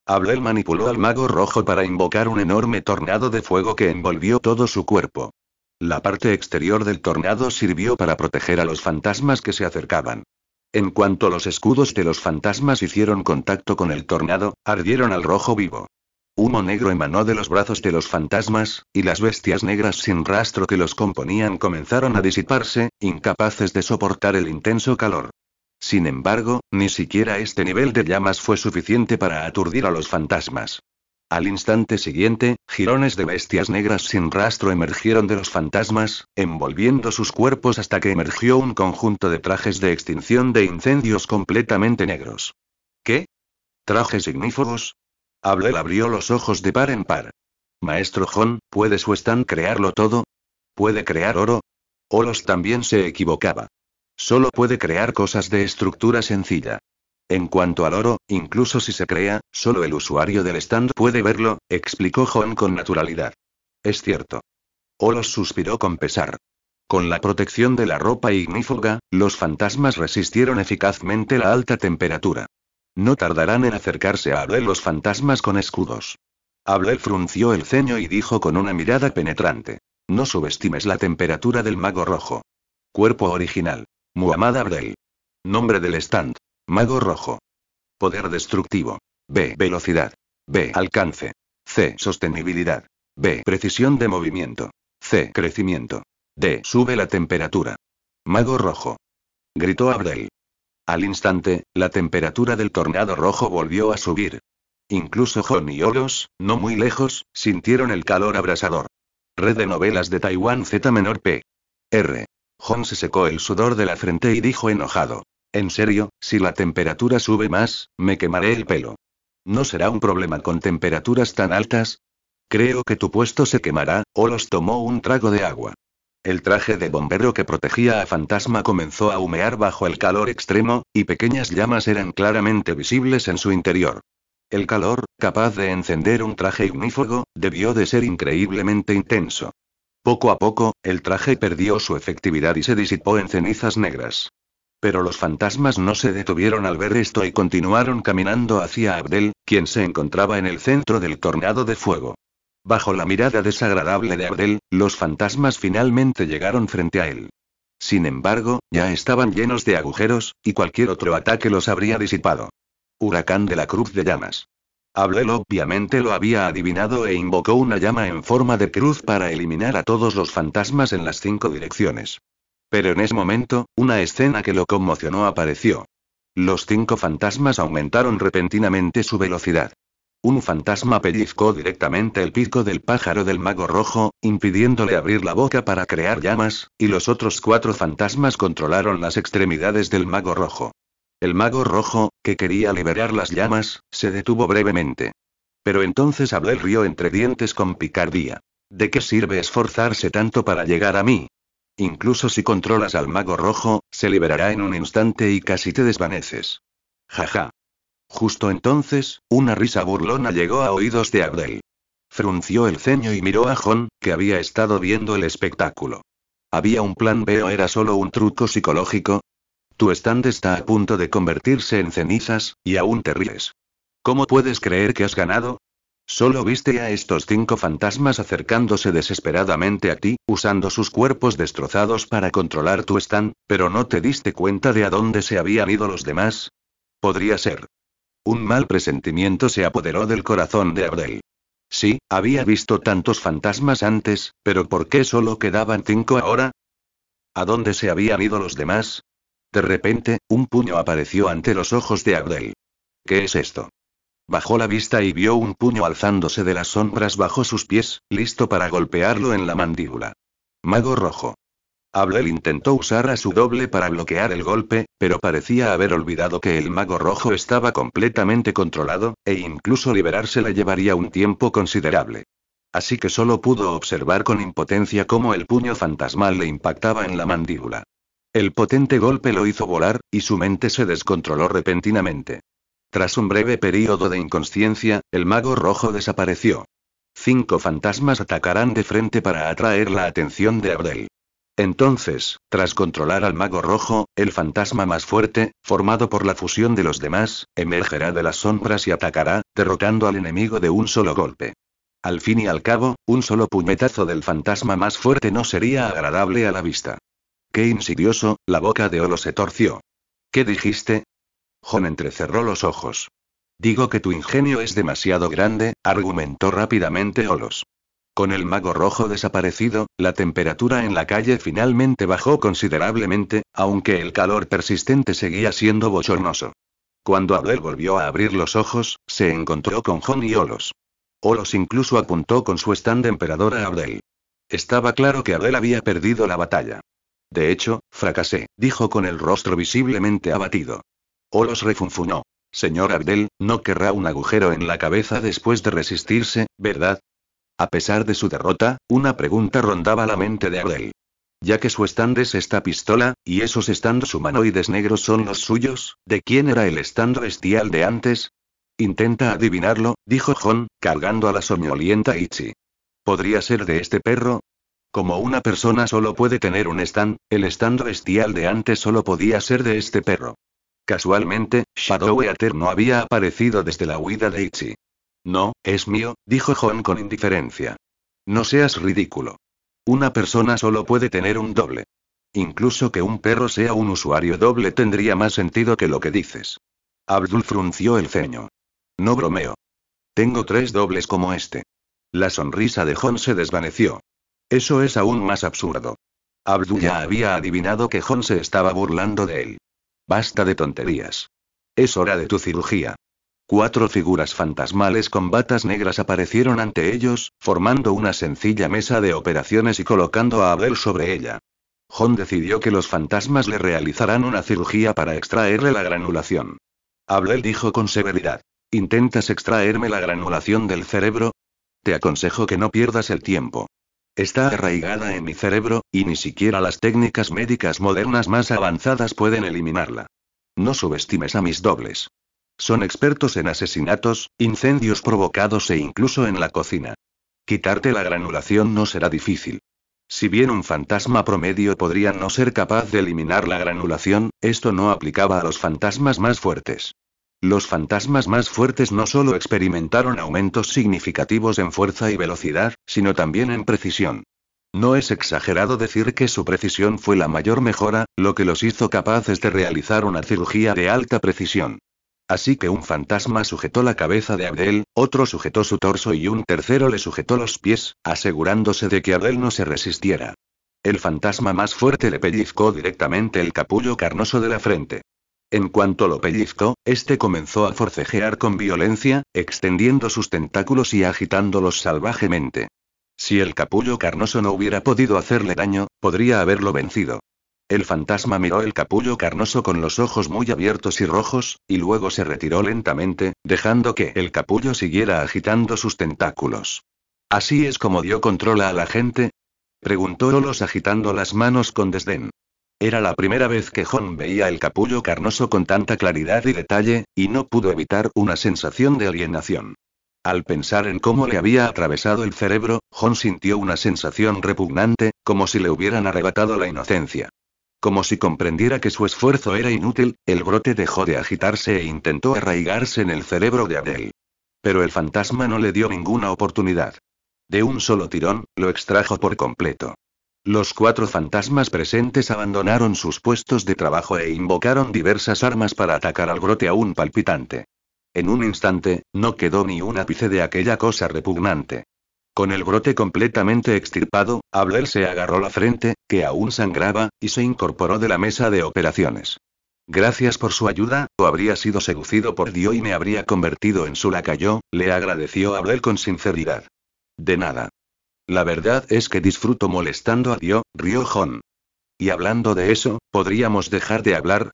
[SPEAKER 1] Abdel manipuló al mago rojo para invocar un enorme tornado de fuego que envolvió todo su cuerpo. La parte exterior del tornado sirvió para proteger a los fantasmas que se acercaban. En cuanto los escudos de los fantasmas hicieron contacto con el tornado, ardieron al rojo vivo. Humo negro emanó de los brazos de los fantasmas, y las bestias negras sin rastro que los componían comenzaron a disiparse, incapaces de soportar el intenso calor. Sin embargo, ni siquiera este nivel de llamas fue suficiente para aturdir a los fantasmas. Al instante siguiente, jirones de bestias negras sin rastro emergieron de los fantasmas, envolviendo sus cuerpos hasta que emergió un conjunto de trajes de extinción de incendios completamente negros. ¿Qué? ¿Trajes ignífugos? Abdel abrió los ojos de par en par. Maestro Hon, ¿puede su stand crearlo todo? ¿Puede crear oro? Olos también se equivocaba. Solo puede crear cosas de estructura sencilla. En cuanto al oro, incluso si se crea, solo el usuario del stand puede verlo, explicó Hon con naturalidad. Es cierto. Olos suspiró con pesar. Con la protección de la ropa ignífuga, los fantasmas resistieron eficazmente la alta temperatura. No tardarán en acercarse a Abdel los fantasmas con escudos. Abdel frunció el ceño y dijo con una mirada penetrante. No subestimes la temperatura del mago rojo. Cuerpo original. Muhammad Abdel. Nombre del stand. Mago rojo. Poder destructivo. B. Velocidad. B. Alcance. C. Sostenibilidad. B. Precisión de movimiento. C. Crecimiento. D. Sube la temperatura. Mago rojo. Gritó Abdel. Al instante, la temperatura del tornado rojo volvió a subir. Incluso Hon y Olos, no muy lejos, sintieron el calor abrasador. Red de novelas de Taiwán Z-P. R. Hon se secó el sudor de la frente y dijo enojado. En serio, si la temperatura sube más, me quemaré el pelo. ¿No será un problema con temperaturas tan altas? Creo que tu puesto se quemará. Olos tomó un trago de agua. El traje de bombero que protegía a Fantasma comenzó a humear bajo el calor extremo, y pequeñas llamas eran claramente visibles en su interior. El calor, capaz de encender un traje ignífugo, debió de ser increíblemente intenso. Poco a poco, el traje perdió su efectividad y se disipó en cenizas negras. Pero los fantasmas no se detuvieron al ver esto y continuaron caminando hacia Abdel, quien se encontraba en el centro del tornado de fuego. Bajo la mirada desagradable de Abdel, los fantasmas finalmente llegaron frente a él. Sin embargo, ya estaban llenos de agujeros, y cualquier otro ataque los habría disipado. Huracán de la cruz de llamas. Abdel obviamente lo había adivinado e invocó una llama en forma de cruz para eliminar a todos los fantasmas en las 5 direcciones. Pero en ese momento, una escena que lo conmocionó apareció. Los 5 fantasmas aumentaron repentinamente su velocidad. Un fantasma pellizcó directamente el pico del pájaro del mago rojo, impidiéndole abrir la boca para crear llamas, y los otros 4 fantasmas controlaron las extremidades del mago rojo. El mago rojo, que quería liberar las llamas, se detuvo brevemente. Pero entonces Abdel rió entre dientes con picardía. ¿De qué sirve esforzarse tanto para llegar a mí? Incluso si controlas al mago rojo, se liberará en un instante y casi te desvaneces. Jaja. Justo entonces, una risa burlona llegó a oídos de Abdel. Frunció el ceño y miró a Hon, que había estado viendo el espectáculo. ¿Había un plan B o era solo un truco psicológico? Tu stand está a punto de convertirse en cenizas, y aún te ríes. ¿Cómo puedes creer que has ganado? Solo viste a estos 5 fantasmas acercándose desesperadamente a ti, usando sus cuerpos destrozados para controlar tu stand, pero no te diste cuenta de a dónde se habían ido los demás. Podría ser. Un mal presentimiento se apoderó del corazón de Abdel. Sí, había visto tantos fantasmas antes, pero ¿por qué solo quedaban 5 ahora? ¿A dónde se habían ido los demás? De repente, un puño apareció ante los ojos de Abdel. ¿Qué es esto? Bajó la vista y vio un puño alzándose de las sombras bajo sus pies, listo para golpearlo en la mandíbula. Mago rojo. Abdel intentó usar a su doble para bloquear el golpe, pero parecía haber olvidado que el mago rojo estaba completamente controlado, e incluso liberarse le llevaría un tiempo considerable. Así que solo pudo observar con impotencia cómo el puño fantasmal le impactaba en la mandíbula. El potente golpe lo hizo volar, y su mente se descontroló repentinamente. Tras un breve período de inconsciencia, el mago rojo desapareció. 5 fantasmas atacarán de frente para atraer la atención de Abdel. Entonces, tras controlar al mago rojo, el fantasma más fuerte, formado por la fusión de los demás, emergerá de las sombras y atacará, derrotando al enemigo de un solo golpe. Al fin y al cabo, un solo puñetazo del fantasma más fuerte no sería agradable a la vista. ¡Qué insidioso! La boca de Olo se torció. ¿Qué dijiste? Jon entrecerró los ojos. Digo que tu ingenio es demasiado grande, argumentó rápidamente Olos. Con el mago rojo desaparecido, la temperatura en la calle finalmente bajó considerablemente, aunque el calor persistente seguía siendo bochornoso. Cuando Abdel volvió a abrir los ojos, se encontró con Jon y Olos. Olos incluso apuntó con su stand emperador a Abdel. Estaba claro que Abdel había perdido la batalla. De hecho, fracasé, dijo con el rostro visiblemente abatido. Olos refunfuñó. Señor Abdel, no querrá un agujero en la cabeza después de resistirse, ¿verdad? A pesar de su derrota, una pregunta rondaba la mente de Abdel. Ya que su stand es esta pistola, y esos stands humanoides negros son los suyos, ¿de quién era el stand bestial de antes? Intenta adivinarlo, dijo Jon, cargando a la soñolienta Ichi. ¿Podría ser de este perro? Como una persona solo puede tener un stand, el stand bestial de antes solo podía ser de este perro. Casualmente, Shadow-Eater no había aparecido desde la huida de Ichi. No, es mío, dijo Jon con indiferencia. No seas ridículo. Una persona solo puede tener un doble. Incluso que un perro sea un usuario doble tendría más sentido que lo que dices. Abdul frunció el ceño. No bromeo. Tengo 3 dobles como este. La sonrisa de Jon se desvaneció. Eso es aún más absurdo. Abdul ya había adivinado que Jon se estaba burlando de él. Basta de tonterías. Es hora de tu cirugía. 4 figuras fantasmales con batas negras aparecieron ante ellos, formando una sencilla mesa de operaciones y colocando a Abdel sobre ella. Jon decidió que los fantasmas le realizarán una cirugía para extraerle la granulación. Abdel dijo con severidad. ¿Intentas extraerme la granulación del cerebro? Te aconsejo que no pierdas el tiempo. Está arraigada en mi cerebro, y ni siquiera las técnicas médicas modernas más avanzadas pueden eliminarla. No subestimes a mis dobles. Son expertos en asesinatos, incendios provocados e incluso en la cocina. Quitarte la granulación no será difícil. Si bien un fantasma promedio podría no ser capaz de eliminar la granulación, esto no aplicaba a los fantasmas más fuertes. Los fantasmas más fuertes no solo experimentaron aumentos significativos en fuerza y velocidad, sino también en precisión. No es exagerado decir que su precisión fue la mayor mejora, lo que los hizo capaces de realizar una cirugía de alta precisión. Así que un fantasma sujetó la cabeza de Abdel, otro sujetó su torso y un tercero le sujetó los pies, asegurándose de que Abdel no se resistiera. El fantasma más fuerte le pellizcó directamente el capullo carnoso de la frente. En cuanto lo pellizcó, este comenzó a forcejear con violencia, extendiendo sus tentáculos y agitándolos salvajemente. Si el capullo carnoso no hubiera podido hacerle daño, podría haberlo vencido. El fantasma miró el capullo carnoso con los ojos muy abiertos y rojos, y luego se retiró lentamente, dejando que el capullo siguiera agitando sus tentáculos. ¿Así es como dio control a la gente? Preguntó Olos agitando las manos con desdén. Era la primera vez que Jon veía el capullo carnoso con tanta claridad y detalle, y no pudo evitar una sensación de alienación. Al pensar en cómo le había atravesado el cerebro, Jon sintió una sensación repugnante, como si le hubieran arrebatado la inocencia. Como si comprendiera que su esfuerzo era inútil, el brote dejó de agitarse e intentó arraigarse en el cerebro de Abdel. Pero el fantasma no le dio ninguna oportunidad. De un solo tirón, lo extrajo por completo. Los 4 fantasmas presentes abandonaron sus puestos de trabajo e invocaron diversas armas para atacar al brote aún palpitante. En un instante, no quedó ni un ápice de aquella cosa repugnante. Con el brote completamente extirpado, Abdel se agarró la frente, que aún sangraba, y se incorporó de la mesa de operaciones. Gracias por su ayuda, o habría sido seducido por Dio y me habría convertido en su lacayo, le agradeció Abdel con sinceridad. De nada. La verdad es que disfruto molestando a Dio, rió Jon. Y hablando de eso, ¿podríamos dejar de hablar?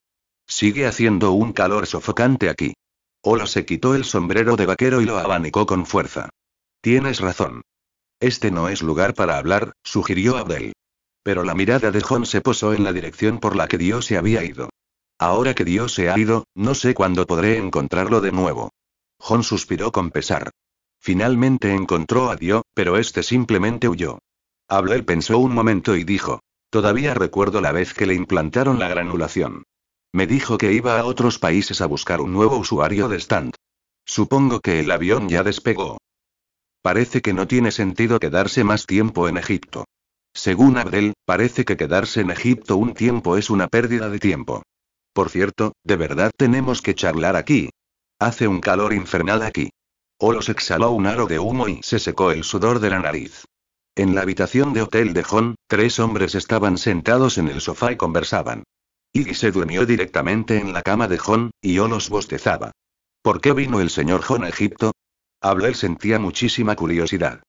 [SPEAKER 1] Sigue haciendo un calor sofocante aquí. Olo se quitó el sombrero de vaquero y lo abanicó con fuerza. Tienes razón. Este no es lugar para hablar, sugirió Abdel. Pero la mirada de Jon se posó en la dirección por la que Dio se había ido. Ahora que Dios se ha ido, no sé cuándo podré encontrarlo de nuevo. Jon suspiró con pesar. Finalmente encontró a Dio, pero este simplemente huyó. Abdel pensó un momento y dijo: todavía recuerdo la vez que le implantaron la granulación. Me dijo que iba a otros países a buscar un nuevo usuario de stand. Supongo que el avión ya despegó. Parece que no tiene sentido quedarse más tiempo en Egipto. Según Abdel, parece que quedarse en Egipto un tiempo es una pérdida de tiempo. Por cierto, ¿de verdad tenemos que charlar aquí? Hace un calor infernal aquí. Olos exhaló un aro de humo y se secó el sudor de la nariz. En la habitación de hotel de Jon, 3 hombres estaban sentados en el sofá y conversaban. Iggy se durmió directamente en la cama de Jon, y Olos bostezaba. ¿Por qué vino el señor Jon a Egipto? Abdel sentía muchísima curiosidad.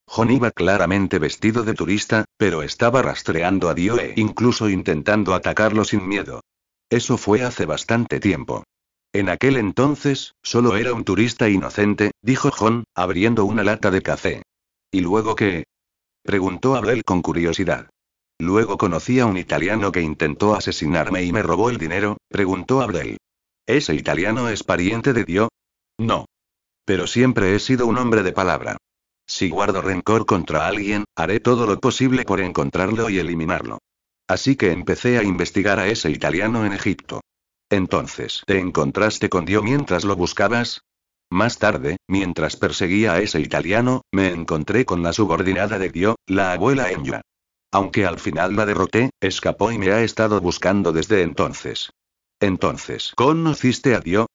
[SPEAKER 1] Jon iba claramente vestido de turista, pero estaba rastreando a Dio e incluso intentando atacarlo sin miedo. Eso fue hace bastante tiempo. En aquel entonces, solo era un turista inocente, dijo Jon, abriendo una lata de café. ¿Y luego qué? Preguntó Abdel con curiosidad. Luego conocí a un italiano que intentó asesinarme y me robó el dinero, preguntó Abdel. ¿Ese italiano es pariente de Dio? No. Pero siempre he sido un hombre de palabra. Si guardo rencor contra alguien, haré todo lo posible por encontrarlo y eliminarlo. Así que empecé a investigar a ese italiano en Egipto. Entonces, ¿te encontraste con Dio mientras lo buscabas? Más tarde, mientras perseguía a ese italiano, me encontré con la subordinada de Dio, la abuela Enya. Aunque al final la derroté, escapó y me ha estado buscando desde entonces. Entonces, ¿conociste a Dio?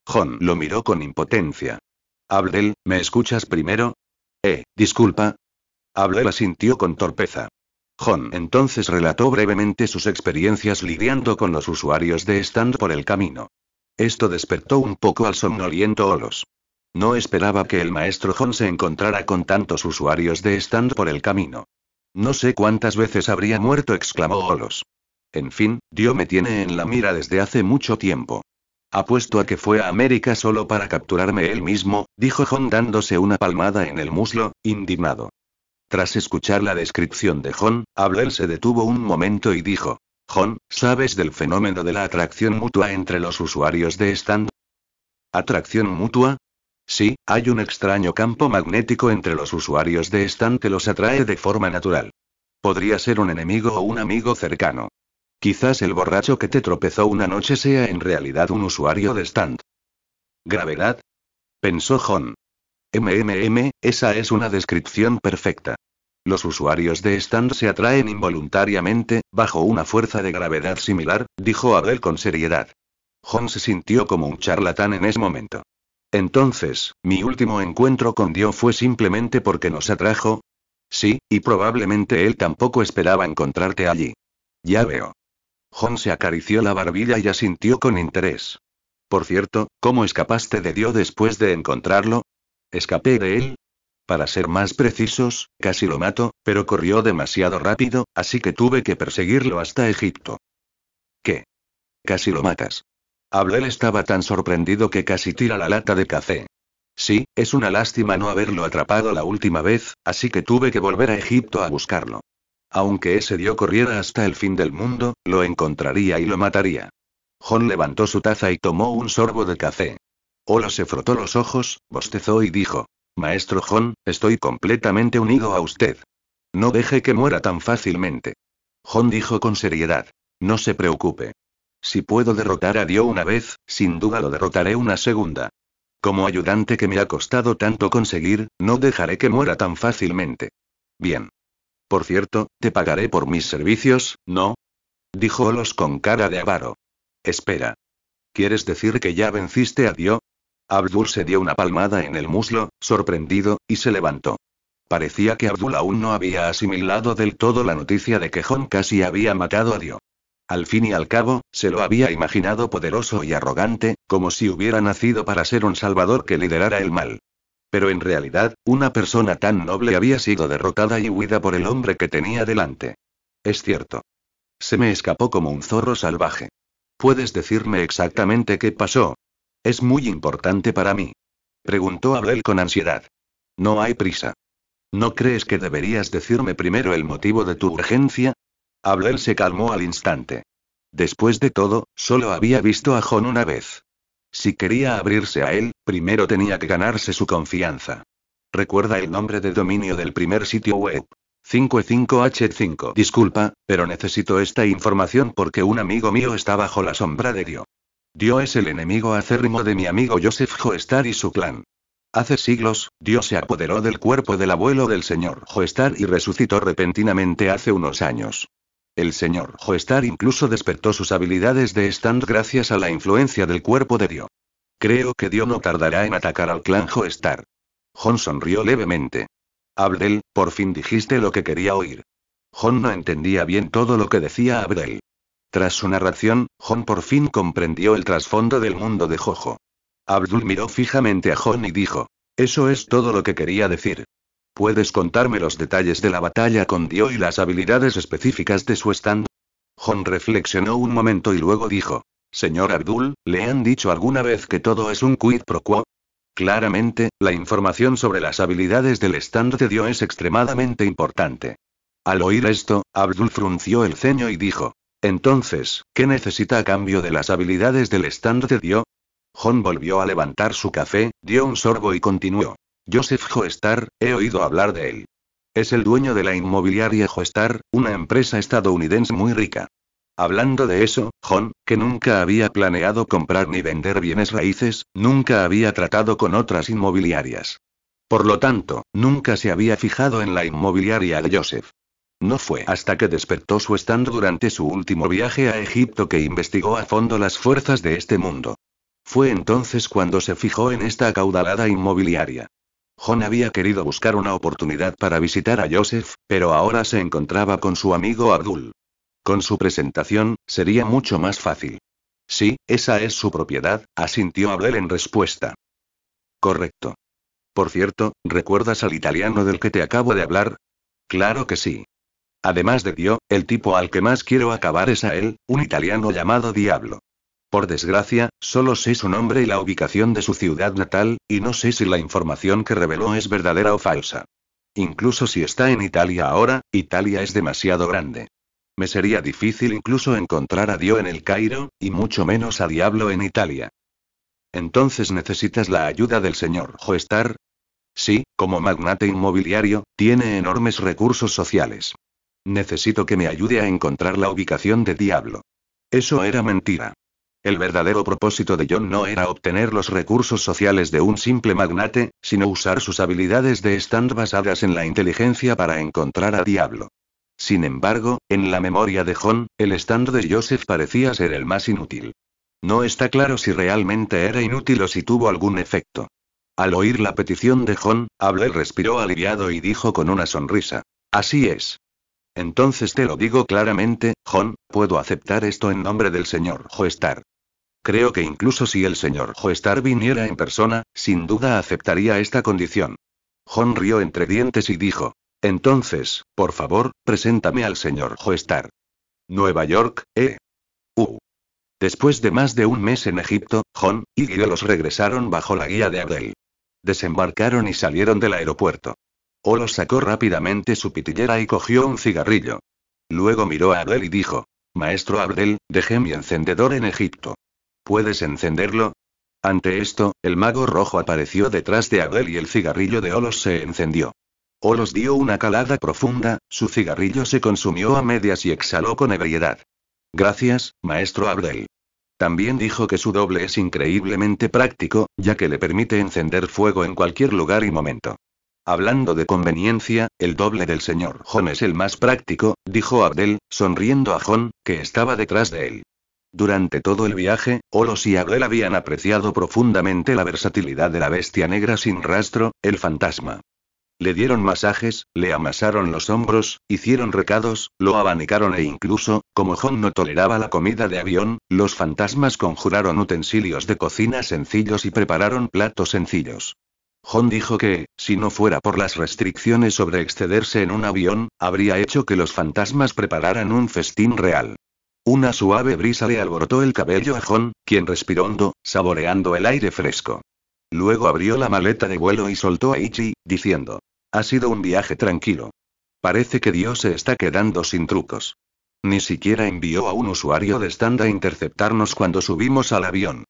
[SPEAKER 1] Jon lo miró con impotencia. Abdel, ¿me escuchas primero? Disculpa. Abdel asintió con torpeza. Jon entonces relató brevemente sus experiencias lidiando con los usuarios de stand por el camino. Esto despertó un poco al somnoliento Olos. No esperaba que el maestro Jon se encontrara con tantos usuarios de stand por el camino. No sé cuántas veces habría muerto, exclamó Olos. En fin, Dio me tiene en la mira desde hace mucho tiempo. Apuesto a que fue a América solo para capturarme él mismo, dijo Jon dándose una palmada en el muslo, indignado. Tras escuchar la descripción de Jon, Abdel se detuvo un momento y dijo: Jon, ¿sabes del fenómeno de la atracción mutua entre los usuarios de stand? ¿Atracción mutua? Sí, hay un extraño campo magnético entre los usuarios de stand que los atrae de forma natural. Podría ser un enemigo o un amigo cercano. Quizás el borracho que te tropezó una noche sea en realidad un usuario de stand. ¿Gravedad? Pensó Jon. Esa es una descripción perfecta. Los usuarios de stand se atraen involuntariamente, bajo una fuerza de gravedad similar, dijo Abdel con seriedad. Jon se sintió como un charlatán en ese momento. Entonces, ¿mi último encuentro con Dio fue simplemente porque nos atrajo? Sí, y probablemente él tampoco esperaba encontrarte allí. Ya veo. Jon se acarició la barbilla y asintió con interés. Por cierto, ¿cómo escapaste de Dio después de encontrarlo? ¿Escapé de él? Para ser más precisos, casi lo mato, pero corrió demasiado rápido, así que tuve que perseguirlo hasta Egipto. ¿Qué? Casi lo matas. Abdel estaba tan sorprendido que casi tira la lata de café. Sí, es una lástima no haberlo atrapado la última vez, así que tuve que volver a Egipto a buscarlo. Aunque ese Dio corriera hasta el fin del mundo, lo encontraría y lo mataría. Jon levantó su taza y tomó un sorbo de café. Olos se frotó los ojos, bostezó y dijo: Maestro Jon, estoy completamente unido a usted. No deje que muera tan fácilmente. Jon dijo con seriedad: no se preocupe. Si puedo derrotar a Dio una vez, sin duda lo derrotaré una segunda. Como ayudante que me ha costado tanto conseguir, no dejaré que muera tan fácilmente. Bien. Por cierto, te pagaré por mis servicios, ¿no? Dijo Olos con cara de avaro. Espera. ¿Quieres decir que ya venciste a Dio? Abdul se dio una palmada en el muslo, sorprendido, y se levantó. Parecía que Abdul aún no había asimilado del todo la noticia de que Jon casi había matado a Dio. Al fin y al cabo, se lo había imaginado poderoso y arrogante, como si hubiera nacido para ser un salvador que liderara el mal. Pero en realidad, una persona tan noble había sido derrotada y huida por el hombre que tenía delante. Es cierto. Se me escapó como un zorro salvaje. ¿Puedes decirme exactamente qué pasó? Es muy importante para mí. Preguntó Abdel con ansiedad. No hay prisa. ¿No crees que deberías decirme primero el motivo de tu urgencia? Abdel se calmó al instante. Después de todo, solo había visto a Jon una vez. Si quería abrirse a él, primero tenía que ganarse su confianza. Recuerda el nombre de dominio del primer sitio web. 55H5. Disculpa, pero necesito esta información porque un amigo mío está bajo la sombra de Dio. Dio es el enemigo acérrimo de mi amigo Joseph Joestar y su clan. Hace siglos, Dio se apoderó del cuerpo del abuelo del señor Joestar y resucitó repentinamente hace unos años. El señor Joestar incluso despertó sus habilidades de stand gracias a la influencia del cuerpo de Dio. Creo que Dio no tardará en atacar al clan Joestar. Jon sonrió levemente. Abdel, por fin dijiste lo que quería oír. Jon no entendía bien todo lo que decía Abdel. Tras su narración, Jon por fin comprendió el trasfondo del mundo de Jojo. Abdul miró fijamente a Jon y dijo: eso es todo lo que quería decir. ¿Puedes contarme los detalles de la batalla con Dio y las habilidades específicas de su stand? Jon reflexionó un momento y luego dijo: señor Abdul, ¿le han dicho alguna vez que todo es un quid pro quo? Claramente, la información sobre las habilidades del stand de Dio es extremadamente importante. Al oír esto, Abdul frunció el ceño y dijo: entonces, ¿qué necesita a cambio de las habilidades del stand de Dio? Jon volvió a levantar su café, dio un sorbo y continuó: Joseph Joestar, he oído hablar de él. Es el dueño de la inmobiliaria Joestar, una empresa estadounidense muy rica. Hablando de eso, Jon, que nunca había planeado comprar ni vender bienes raíces, nunca había tratado con otras inmobiliarias. Por lo tanto, nunca se había fijado en la inmobiliaria de Joseph. No fue hasta que despertó su stand durante su último viaje a Egipto que investigó a fondo las fuerzas de este mundo. Fue entonces cuando se fijó en esta acaudalada inmobiliaria. Jon había querido buscar una oportunidad para visitar a Joseph, pero ahora se encontraba con su amigo Abdul. Con su presentación, sería mucho más fácil. Sí, esa es su propiedad, asintió Abdel en respuesta. Correcto. Por cierto, ¿recuerdas al italiano del que te acabo de hablar? Claro que sí. Además de Dio, el tipo al que más quiero acabar es a él, un italiano llamado Diablo. Por desgracia, solo sé su nombre y la ubicación de su ciudad natal, y no sé si la información que reveló es verdadera o falsa. Incluso si está en Italia ahora, Italia es demasiado grande. Me sería difícil incluso encontrar a Dio en el Cairo, y mucho menos a Diablo en Italia. ¿Entonces necesitas la ayuda del señor Joestar? Sí, como magnate inmobiliario, tiene enormes recursos sociales. Necesito que me ayude a encontrar la ubicación de Diablo. Eso era mentira. El verdadero propósito de Jon no era obtener los recursos sociales de un simple magnate, sino usar sus habilidades de stand basadas en la inteligencia para encontrar a Diablo. Sin embargo, en la memoria de Jon, el stand de Joseph parecía ser el más inútil. No está claro si realmente era inútil o si tuvo algún efecto. Al oír la petición de Jon, Abdel respiró aliviado y dijo con una sonrisa: así es. Entonces te lo digo claramente, Jon, puedo aceptar esto en nombre del señor Joestar. Creo que incluso si el señor Joestar viniera en persona, sin duda aceptaría esta condición. Jon rió entre dientes y dijo: entonces, por favor, preséntame al señor Joestar. Nueva York, Después de más de un mes en Egipto, Jon y Giolos regresaron bajo la guía de Abdel. Desembarcaron y salieron del aeropuerto. Olos sacó rápidamente su pitillera y cogió un cigarrillo. Luego miró a Abdel y dijo: maestro Abdel, dejé mi encendedor en Egipto. ¿Puedes encenderlo? Ante esto, el mago rojo apareció detrás de Abdel y el cigarrillo de Olos se encendió. Olos dio una calada profunda, su cigarrillo se consumió a medias y exhaló con ebriedad. Gracias, maestro Abdel. También dijo que su doble es increíblemente práctico, ya que le permite encender fuego en cualquier lugar y momento. Hablando de conveniencia, el doble del señor Jon es el más práctico, dijo Abdel, sonriendo a Jon, que estaba detrás de él. Durante todo el viaje, Olos y Abdel habían apreciado profundamente la versatilidad de la bestia negra sin rastro, el fantasma. Le dieron masajes, le amasaron los hombros, hicieron recados, lo abanicaron e incluso, como Jon no toleraba la comida de avión, los fantasmas conjuraron utensilios de cocina sencillos y prepararon platos sencillos. Jon dijo que, si no fuera por las restricciones sobre excederse en un avión, habría hecho que los fantasmas prepararan un festín real. Una suave brisa le alborotó el cabello a Jon, quien respiró hondo, saboreando el aire fresco. Luego abrió la maleta de vuelo y soltó a Ichi, diciendo: ha sido un viaje tranquilo. Parece que Dios se está quedando sin trucos. Ni siquiera envió a un usuario de stand a interceptarnos cuando subimos al avión.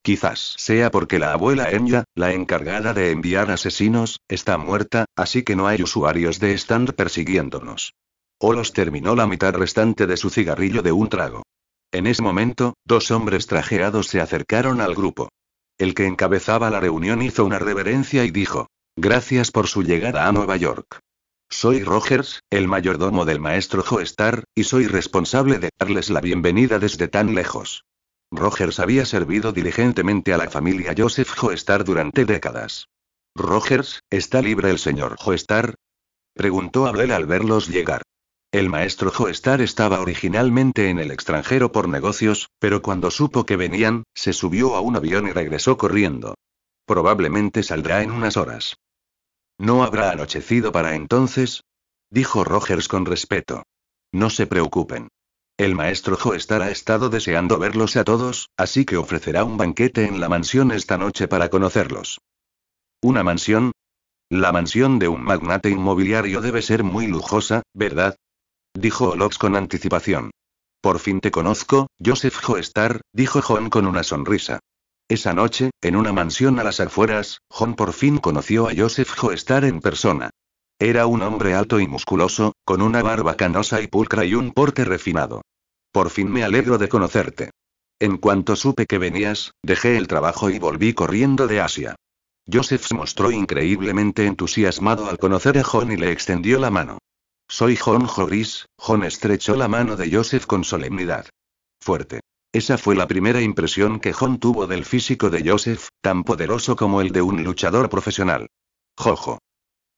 [SPEAKER 1] Quizás sea porque la abuela Enya, la encargada de enviar asesinos, está muerta, así que no hay usuarios de stand persiguiéndonos. Olos terminó la mitad restante de su cigarrillo de un trago. En ese momento, dos hombres trajeados se acercaron al grupo. El que encabezaba la reunión hizo una reverencia y dijo: Gracias por su llegada a Nueva York. Soy Rogers, el mayordomo del maestro Joestar, y soy responsable de darles la bienvenida desde tan lejos. Rogers había servido diligentemente a la familia Joseph Joestar durante décadas. Rogers, ¿está libre el señor Joestar? Preguntó Abel al verlos llegar. El maestro Joestar estaba originalmente en el extranjero por negocios, pero cuando supo que venían, se subió a un avión y regresó corriendo. Probablemente saldrá en unas horas. ¿No habrá anochecido para entonces? Dijo Rogers con respeto. No se preocupen. El maestro Joestar ha estado deseando verlos a todos, así que ofrecerá un banquete en la mansión esta noche para conocerlos. ¿Una mansión? La mansión de un magnate inmobiliario debe ser muy lujosa, ¿verdad? Dijo Olox con anticipación. Por fin te conozco, Joseph Joestar, dijo John con una sonrisa. Esa noche, en una mansión a las afueras, John por fin conoció a Joseph Joestar en persona. Era un hombre alto y musculoso, con una barba canosa y pulcra y un porte refinado. Por fin me alegro de conocerte. En cuanto supe que venías, dejé el trabajo y volví corriendo de Asia. Joseph se mostró increíblemente entusiasmado al conocer a John y le extendió la mano. Soy John Joris. John estrechó la mano de Joseph con solemnidad. Fuerte. Esa fue la primera impresión que John tuvo del físico de Joseph, tan poderoso como el de un luchador profesional. Jojo.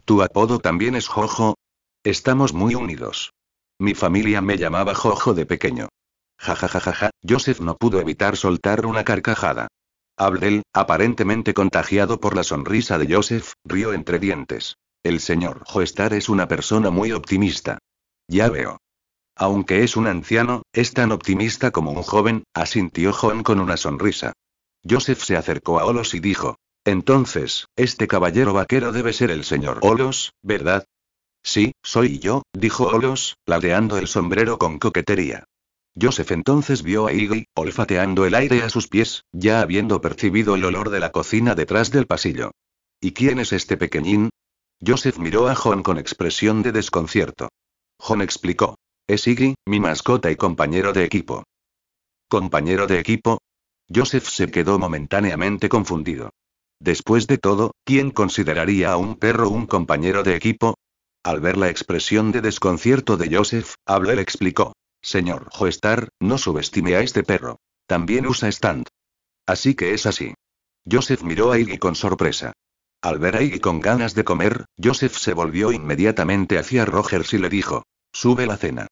[SPEAKER 1] ¿Tu apodo también es Jojo? Estamos muy unidos. Mi familia me llamaba Jojo de pequeño. Jajajajaja, Joseph no pudo evitar soltar una carcajada. Abdel, aparentemente contagiado por la sonrisa de Joseph, rió entre dientes. El señor Joestar es una persona muy optimista. Ya veo. Aunque es un anciano, es tan optimista como un joven, asintió John con una sonrisa. Joseph se acercó a Olos y dijo: Entonces, este caballero vaquero debe ser el señor Olos, ¿verdad? Sí, soy yo, dijo Olos, ladeando el sombrero con coquetería. Joseph entonces vio a Iggy, olfateando el aire a sus pies, ya habiendo percibido el olor de la cocina detrás del pasillo. ¿Y quién es este pequeñín? Joseph miró a John con expresión de desconcierto. John explicó. Es Iggy, mi mascota y compañero de equipo. ¿Compañero de equipo? Joseph se quedó momentáneamente confundido. Después de todo, ¿quién consideraría a un perro un compañero de equipo? Al ver la expresión de desconcierto de Joseph, Abel explicó. Señor Joestar, no subestime a este perro. También usa stand. Así que es así. Joseph miró a Iggy con sorpresa. Al ver a Iggy con ganas de comer, Joseph se volvió inmediatamente hacia Rogers y le dijo. Sube la cena.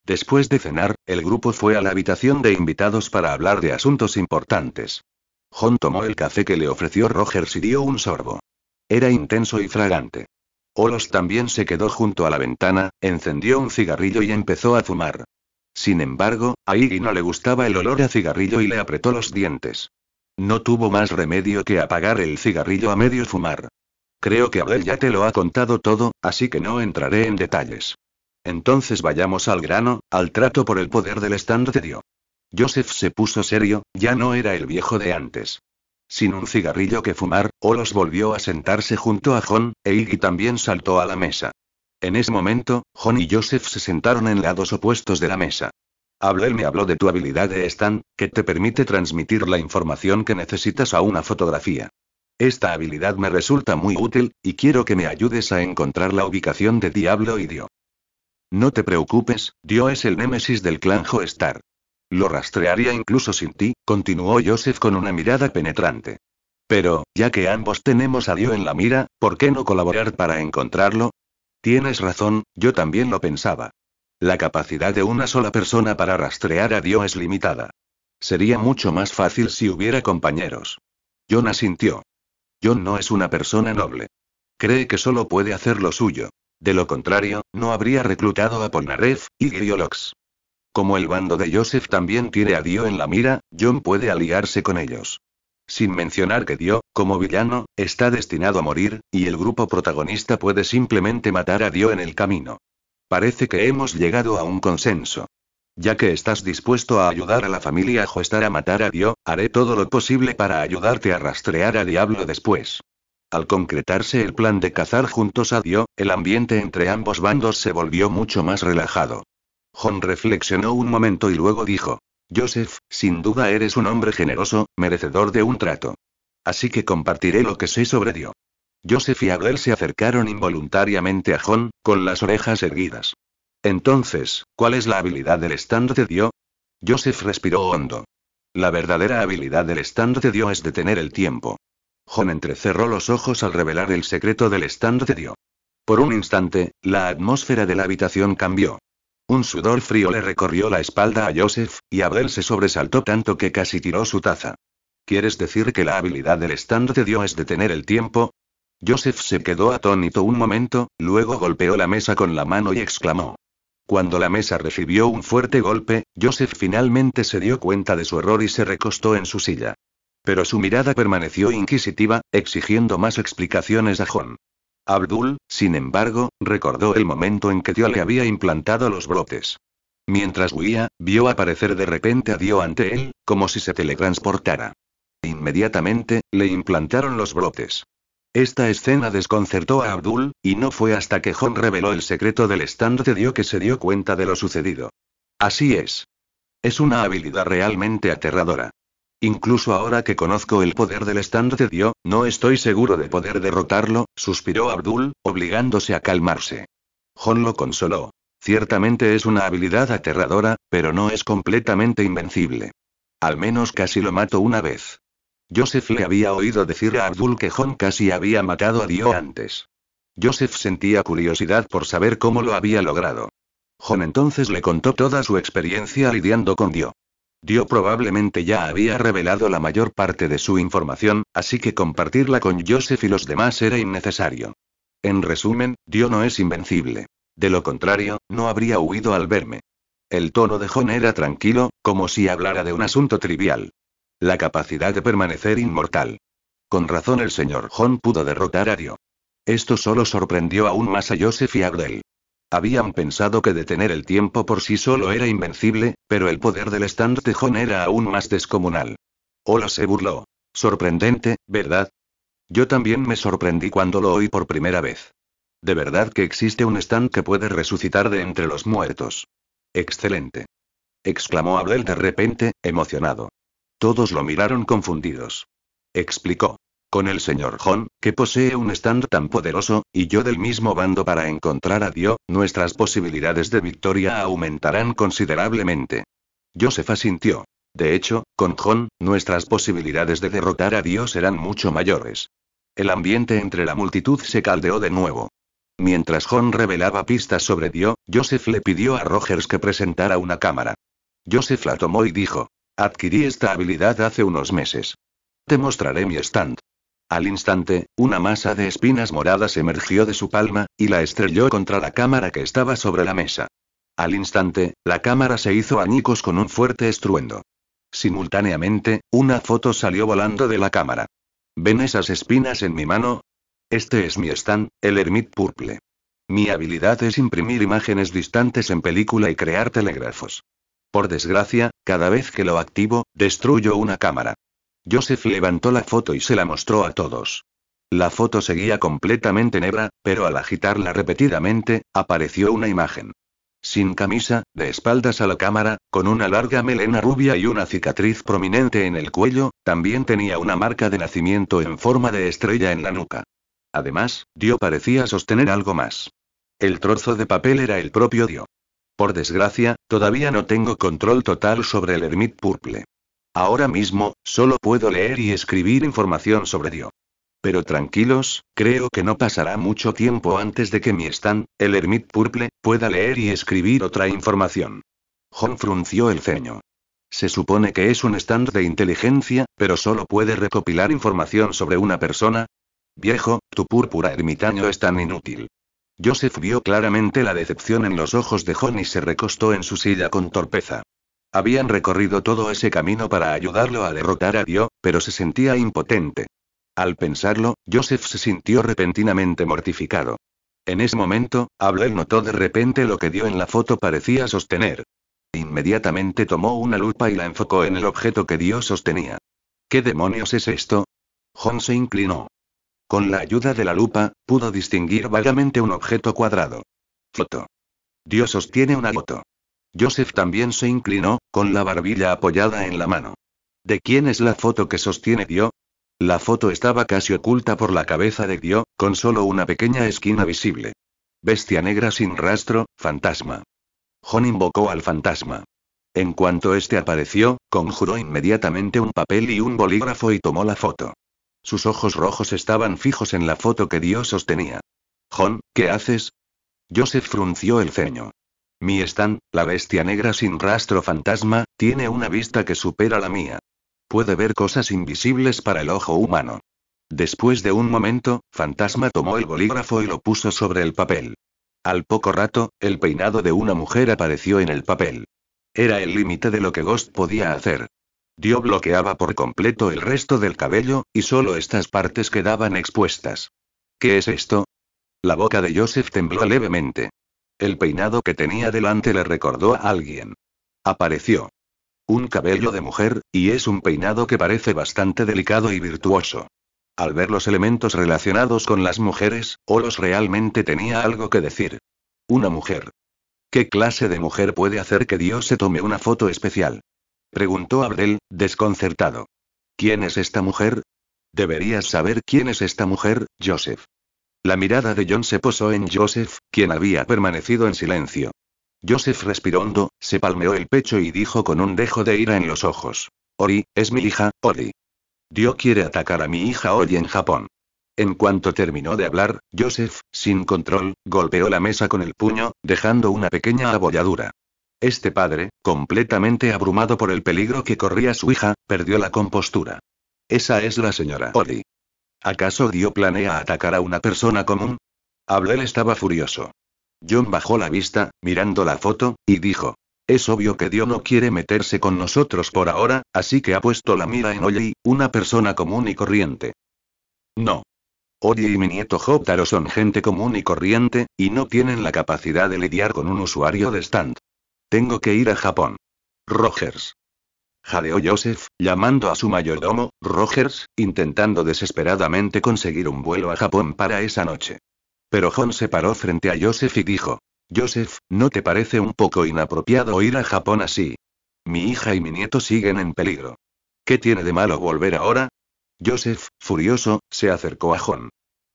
[SPEAKER 1] Después de cenar, el grupo fue a la habitación de invitados para hablar de asuntos importantes. John tomó el café que le ofreció Rogers y dio un sorbo. Era intenso y fragante. Olos también se quedó junto a la ventana, encendió un cigarrillo y empezó a fumar. Sin embargo, a Iggy no le gustaba el olor a cigarrillo y le apretó los dientes. No tuvo más remedio que apagar el cigarrillo a medio fumar. Creo que Abel ya te lo ha contado todo, así que no entraré en detalles. Entonces vayamos al grano, al trato por el poder del stand de Dio. Joseph se puso serio, ya no era el viejo de antes. Sin un cigarrillo que fumar, Olos volvió a sentarse junto a John, e Iggy también saltó a la mesa. En ese momento, John y Joseph se sentaron en lados opuestos de la mesa. Abel me habló de tu habilidad de stand, que te permite transmitir la información que necesitas a una fotografía. Esta habilidad me resulta muy útil, y quiero que me ayudes a encontrar la ubicación de Diablo y Dio. No te preocupes, Dio es el némesis del clan Joestar. Lo rastrearía incluso sin ti, continuó Joseph con una mirada penetrante. Pero, ya que ambos tenemos a Dio en la mira, ¿por qué no colaborar para encontrarlo? Tienes razón, yo también lo pensaba. La capacidad de una sola persona para rastrear a Dio es limitada. Sería mucho más fácil si hubiera compañeros. John asintió. John no es una persona noble. Cree que solo puede hacer lo suyo. De lo contrario, no habría reclutado a Polnareff y Griolox. Como el bando de Joseph también tiene a Dio en la mira, John puede aliarse con ellos. Sin mencionar que Dio, como villano, está destinado a morir, y el grupo protagonista puede simplemente matar a Dio en el camino. Parece que hemos llegado a un consenso. Ya que estás dispuesto a ayudar a la familia Joestar a matar a Dio, haré todo lo posible para ayudarte a rastrear a Diablo después. Al concretarse el plan de cazar juntos a Dio, el ambiente entre ambos bandos se volvió mucho más relajado. Jon reflexionó un momento y luego dijo: Joseph, sin duda eres un hombre generoso, merecedor de un trato. Así que compartiré lo que sé sobre Dio. Joseph y Abdel se acercaron involuntariamente a Jon, con las orejas erguidas. Entonces, ¿cuál es la habilidad del stand de Dio? Joseph respiró hondo. La verdadera habilidad del stand de Dio es detener el tiempo. Jon entrecerró los ojos al revelar el secreto del stand de Dio. Por un instante, la atmósfera de la habitación cambió. Un sudor frío le recorrió la espalda a Joseph, y Abdel se sobresaltó tanto que casi tiró su taza. ¿Quieres decir que la habilidad del stand de Dio es detener el tiempo? Joseph se quedó atónito un momento, luego golpeó la mesa con la mano y exclamó. Cuando la mesa recibió un fuerte golpe, Joseph finalmente se dio cuenta de su error y se recostó en su silla. Pero su mirada permaneció inquisitiva, exigiendo más explicaciones a Jon. Abdul, sin embargo, recordó el momento en que Dio le había implantado los brotes. Mientras huía, vio aparecer de repente a Dio ante él, como si se teletransportara. Inmediatamente, le implantaron los brotes. Esta escena desconcertó a Abdul, y no fue hasta que Jon reveló el secreto del stand de Dio que se dio cuenta de lo sucedido. Así es. Es una habilidad realmente aterradora. Incluso ahora que conozco el poder del stand de Dio, no estoy seguro de poder derrotarlo, suspiró Abdul, obligándose a calmarse. Jon lo consoló. Ciertamente es una habilidad aterradora, pero no es completamente invencible. Al menos casi lo mato una vez. Joseph le había oído decir a Abdul que Jon casi había matado a Dio antes. Joseph sentía curiosidad por saber cómo lo había logrado. Jon entonces le contó toda su experiencia lidiando con Dio. Dio probablemente ya había revelado la mayor parte de su información, así que compartirla con Joseph y los demás era innecesario. En resumen, Dio no es invencible. De lo contrario, no habría huido al verme. El tono de Jon era tranquilo, como si hablara de un asunto trivial. La capacidad de permanecer inmortal. Con razón el señor Jon pudo derrotar a Dio. Esto solo sorprendió aún más a Joseph y Abdel. Habían pensado que detener el tiempo por sí solo era invencible, pero el poder del stand de Jon era aún más descomunal. Hola, se burló. Sorprendente, ¿verdad? Yo también me sorprendí cuando lo oí por primera vez. ¿De verdad que existe un stand que puede resucitar de entre los muertos? Excelente. Exclamó Abdel de repente, emocionado. Todos lo miraron confundidos. Explicó. Con el señor Jon, que posee un stand tan poderoso, y yo del mismo bando para encontrar a Dio, nuestras posibilidades de victoria aumentarán considerablemente. Joseph asintió. De hecho, con Jon, nuestras posibilidades de derrotar a Dio serán mucho mayores. El ambiente entre la multitud se caldeó de nuevo. Mientras Jon revelaba pistas sobre Dio, Joseph le pidió a Rogers que presentara una cámara. Joseph la tomó y dijo. Adquirí esta habilidad hace unos meses. Te mostraré mi stand. Al instante, una masa de espinas moradas emergió de su palma, y la estrelló contra la cámara que estaba sobre la mesa. Al instante, la cámara se hizo añicos con un fuerte estruendo. Simultáneamente, una foto salió volando de la cámara. ¿Ven esas espinas en mi mano? Este es mi stand, el Hermit Purple. Mi habilidad es imprimir imágenes distantes en película y crear telégrafos. Por desgracia, cada vez que lo activo, destruyo una cámara. Joseph levantó la foto y se la mostró a todos. La foto seguía completamente negra, pero al agitarla repetidamente, apareció una imagen. Sin camisa, de espaldas a la cámara, con una larga melena rubia y una cicatriz prominente en el cuello, también tenía una marca de nacimiento en forma de estrella en la nuca. Además, Dio parecía sostener algo más. El trozo de papel era el propio Dio. Por desgracia, todavía no tengo control total sobre el Hermit Purple. Ahora mismo, solo puedo leer y escribir información sobre Dio. Pero tranquilos, creo que no pasará mucho tiempo antes de que mi stand, el Hermit Purple, pueda leer y escribir otra información. Jon frunció el ceño. Se supone que es un stand de inteligencia, pero solo puede recopilar información sobre una persona. Viejo, tu púrpura ermitaño es tan inútil. Joseph vio claramente la decepción en los ojos de Jon y se recostó en su silla con torpeza. Habían recorrido todo ese camino para ayudarlo a derrotar a Dio, pero se sentía impotente. Al pensarlo, Joseph se sintió repentinamente mortificado. En ese momento, Abdel notó de repente lo que Dio en la foto parecía sostener. Inmediatamente tomó una lupa y la enfocó en el objeto que Dio sostenía. ¿Qué demonios es esto? Jon se inclinó. Con la ayuda de la lupa, pudo distinguir vagamente un objeto cuadrado. Foto. Dio sostiene una foto. Joseph también se inclinó, con la barbilla apoyada en la mano. ¿De quién es la foto que sostiene Dio? La foto estaba casi oculta por la cabeza de Dio, con solo una pequeña esquina visible. Bestia negra sin rastro, fantasma. Jon invocó al fantasma. En cuanto este apareció, conjuró inmediatamente un papel y un bolígrafo y tomó la foto. Sus ojos rojos estaban fijos en la foto que Dio sostenía. Jon, ¿qué haces? Joseph frunció el ceño. Mi stand, la bestia negra sin rastro fantasma, tiene una vista que supera la mía. Puede ver cosas invisibles para el ojo humano. Después de un momento, Fantasma tomó el bolígrafo y lo puso sobre el papel. Al poco rato, el peinado de una mujer apareció en el papel. Era el límite de lo que Ghost podía hacer. Dio bloqueaba por completo el resto del cabello, y solo estas partes quedaban expuestas. ¿Qué es esto? La boca de Joseph tembló levemente. El peinado que tenía delante le recordó a alguien. Apareció. Un cabello de mujer, y es un peinado que parece bastante delicado y virtuoso. Al ver los elementos relacionados con las mujeres, Olos realmente tenía algo que decir. Una mujer. ¿Qué clase de mujer puede hacer que Dios se tome una foto especial? Preguntó Abdel, desconcertado. ¿Quién es esta mujer? Deberías saber quién es esta mujer, Joseph. La mirada de Jon se posó en Joseph, quien había permanecido en silencio. Joseph respiró hondo, se palmeó el pecho y dijo con un dejo de ira en los ojos. Ori, es mi hija, Ori. Dio quiere atacar a mi hija Ori en Japón. En cuanto terminó de hablar, Joseph, sin control, golpeó la mesa con el puño, dejando una pequeña abolladura. Este padre, completamente abrumado por el peligro que corría su hija, perdió la compostura. Esa es la señora Ori. ¿Acaso Dio planea atacar a una persona común? Abdel estaba furioso. Jon bajó la vista, mirando la foto, y dijo. Es obvio que Dio no quiere meterse con nosotros por ahora, así que ha puesto la mira en Ollie, una persona común y corriente. No. Ollie y mi nieto Jotaro son gente común y corriente, y no tienen la capacidad de lidiar con un usuario de stand. Tengo que ir a Japón. Rogers. Jadeó Joseph, llamando a su mayordomo, Rogers, intentando desesperadamente conseguir un vuelo a Japón para esa noche. Pero Jon se paró frente a Joseph y dijo. Joseph, ¿no te parece un poco inapropiado ir a Japón así? Mi hija y mi nieto siguen en peligro. ¿Qué tiene de malo volver ahora? Joseph, furioso, se acercó a Jon.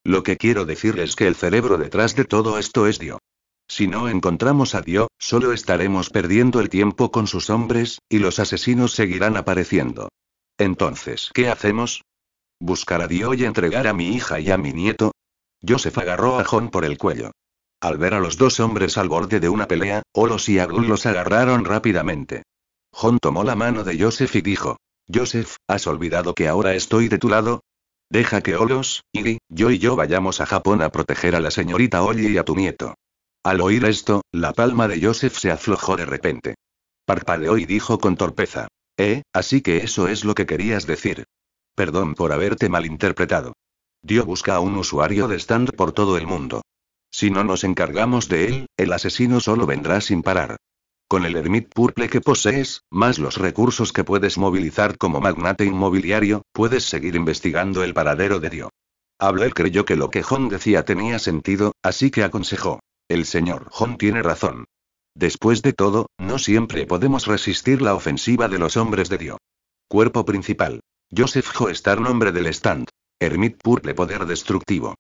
[SPEAKER 1] Lo que quiero decir es que el cerebro detrás de todo esto es Dio. Si no encontramos a Dio, solo estaremos perdiendo el tiempo con sus hombres, y los asesinos seguirán apareciendo. Entonces, ¿qué hacemos? ¿Buscar a Dio y entregar a mi hija y a mi nieto? Joseph agarró a Jon por el cuello. Al ver a los dos hombres al borde de una pelea, Olos y Abdul los agarraron rápidamente. Jon tomó la mano de Joseph y dijo. Joseph, ¿has olvidado que ahora estoy de tu lado? Deja que Olos, Iri, yo y yo vayamos a Japón a proteger a la señorita Ollie y a tu nieto. Al oír esto, la palma de Joseph se aflojó de repente. Parpadeó y dijo con torpeza. Así que eso es lo que querías decir. Perdón por haberte malinterpretado. Dio busca a un usuario de stand por todo el mundo. Si no nos encargamos de él, el asesino solo vendrá sin parar. Con el Hermit Purple que posees, más los recursos que puedes movilizar como magnate inmobiliario, puedes seguir investigando el paradero de Dio. Abdel creyó que lo que Jon decía tenía sentido, así que aconsejó. El señor Jon tiene razón. Después de todo, no siempre podemos resistir la ofensiva de los hombres de Dio. Cuerpo principal. Joseph Joestar nombre del stand. Hermit Purple poder destructivo.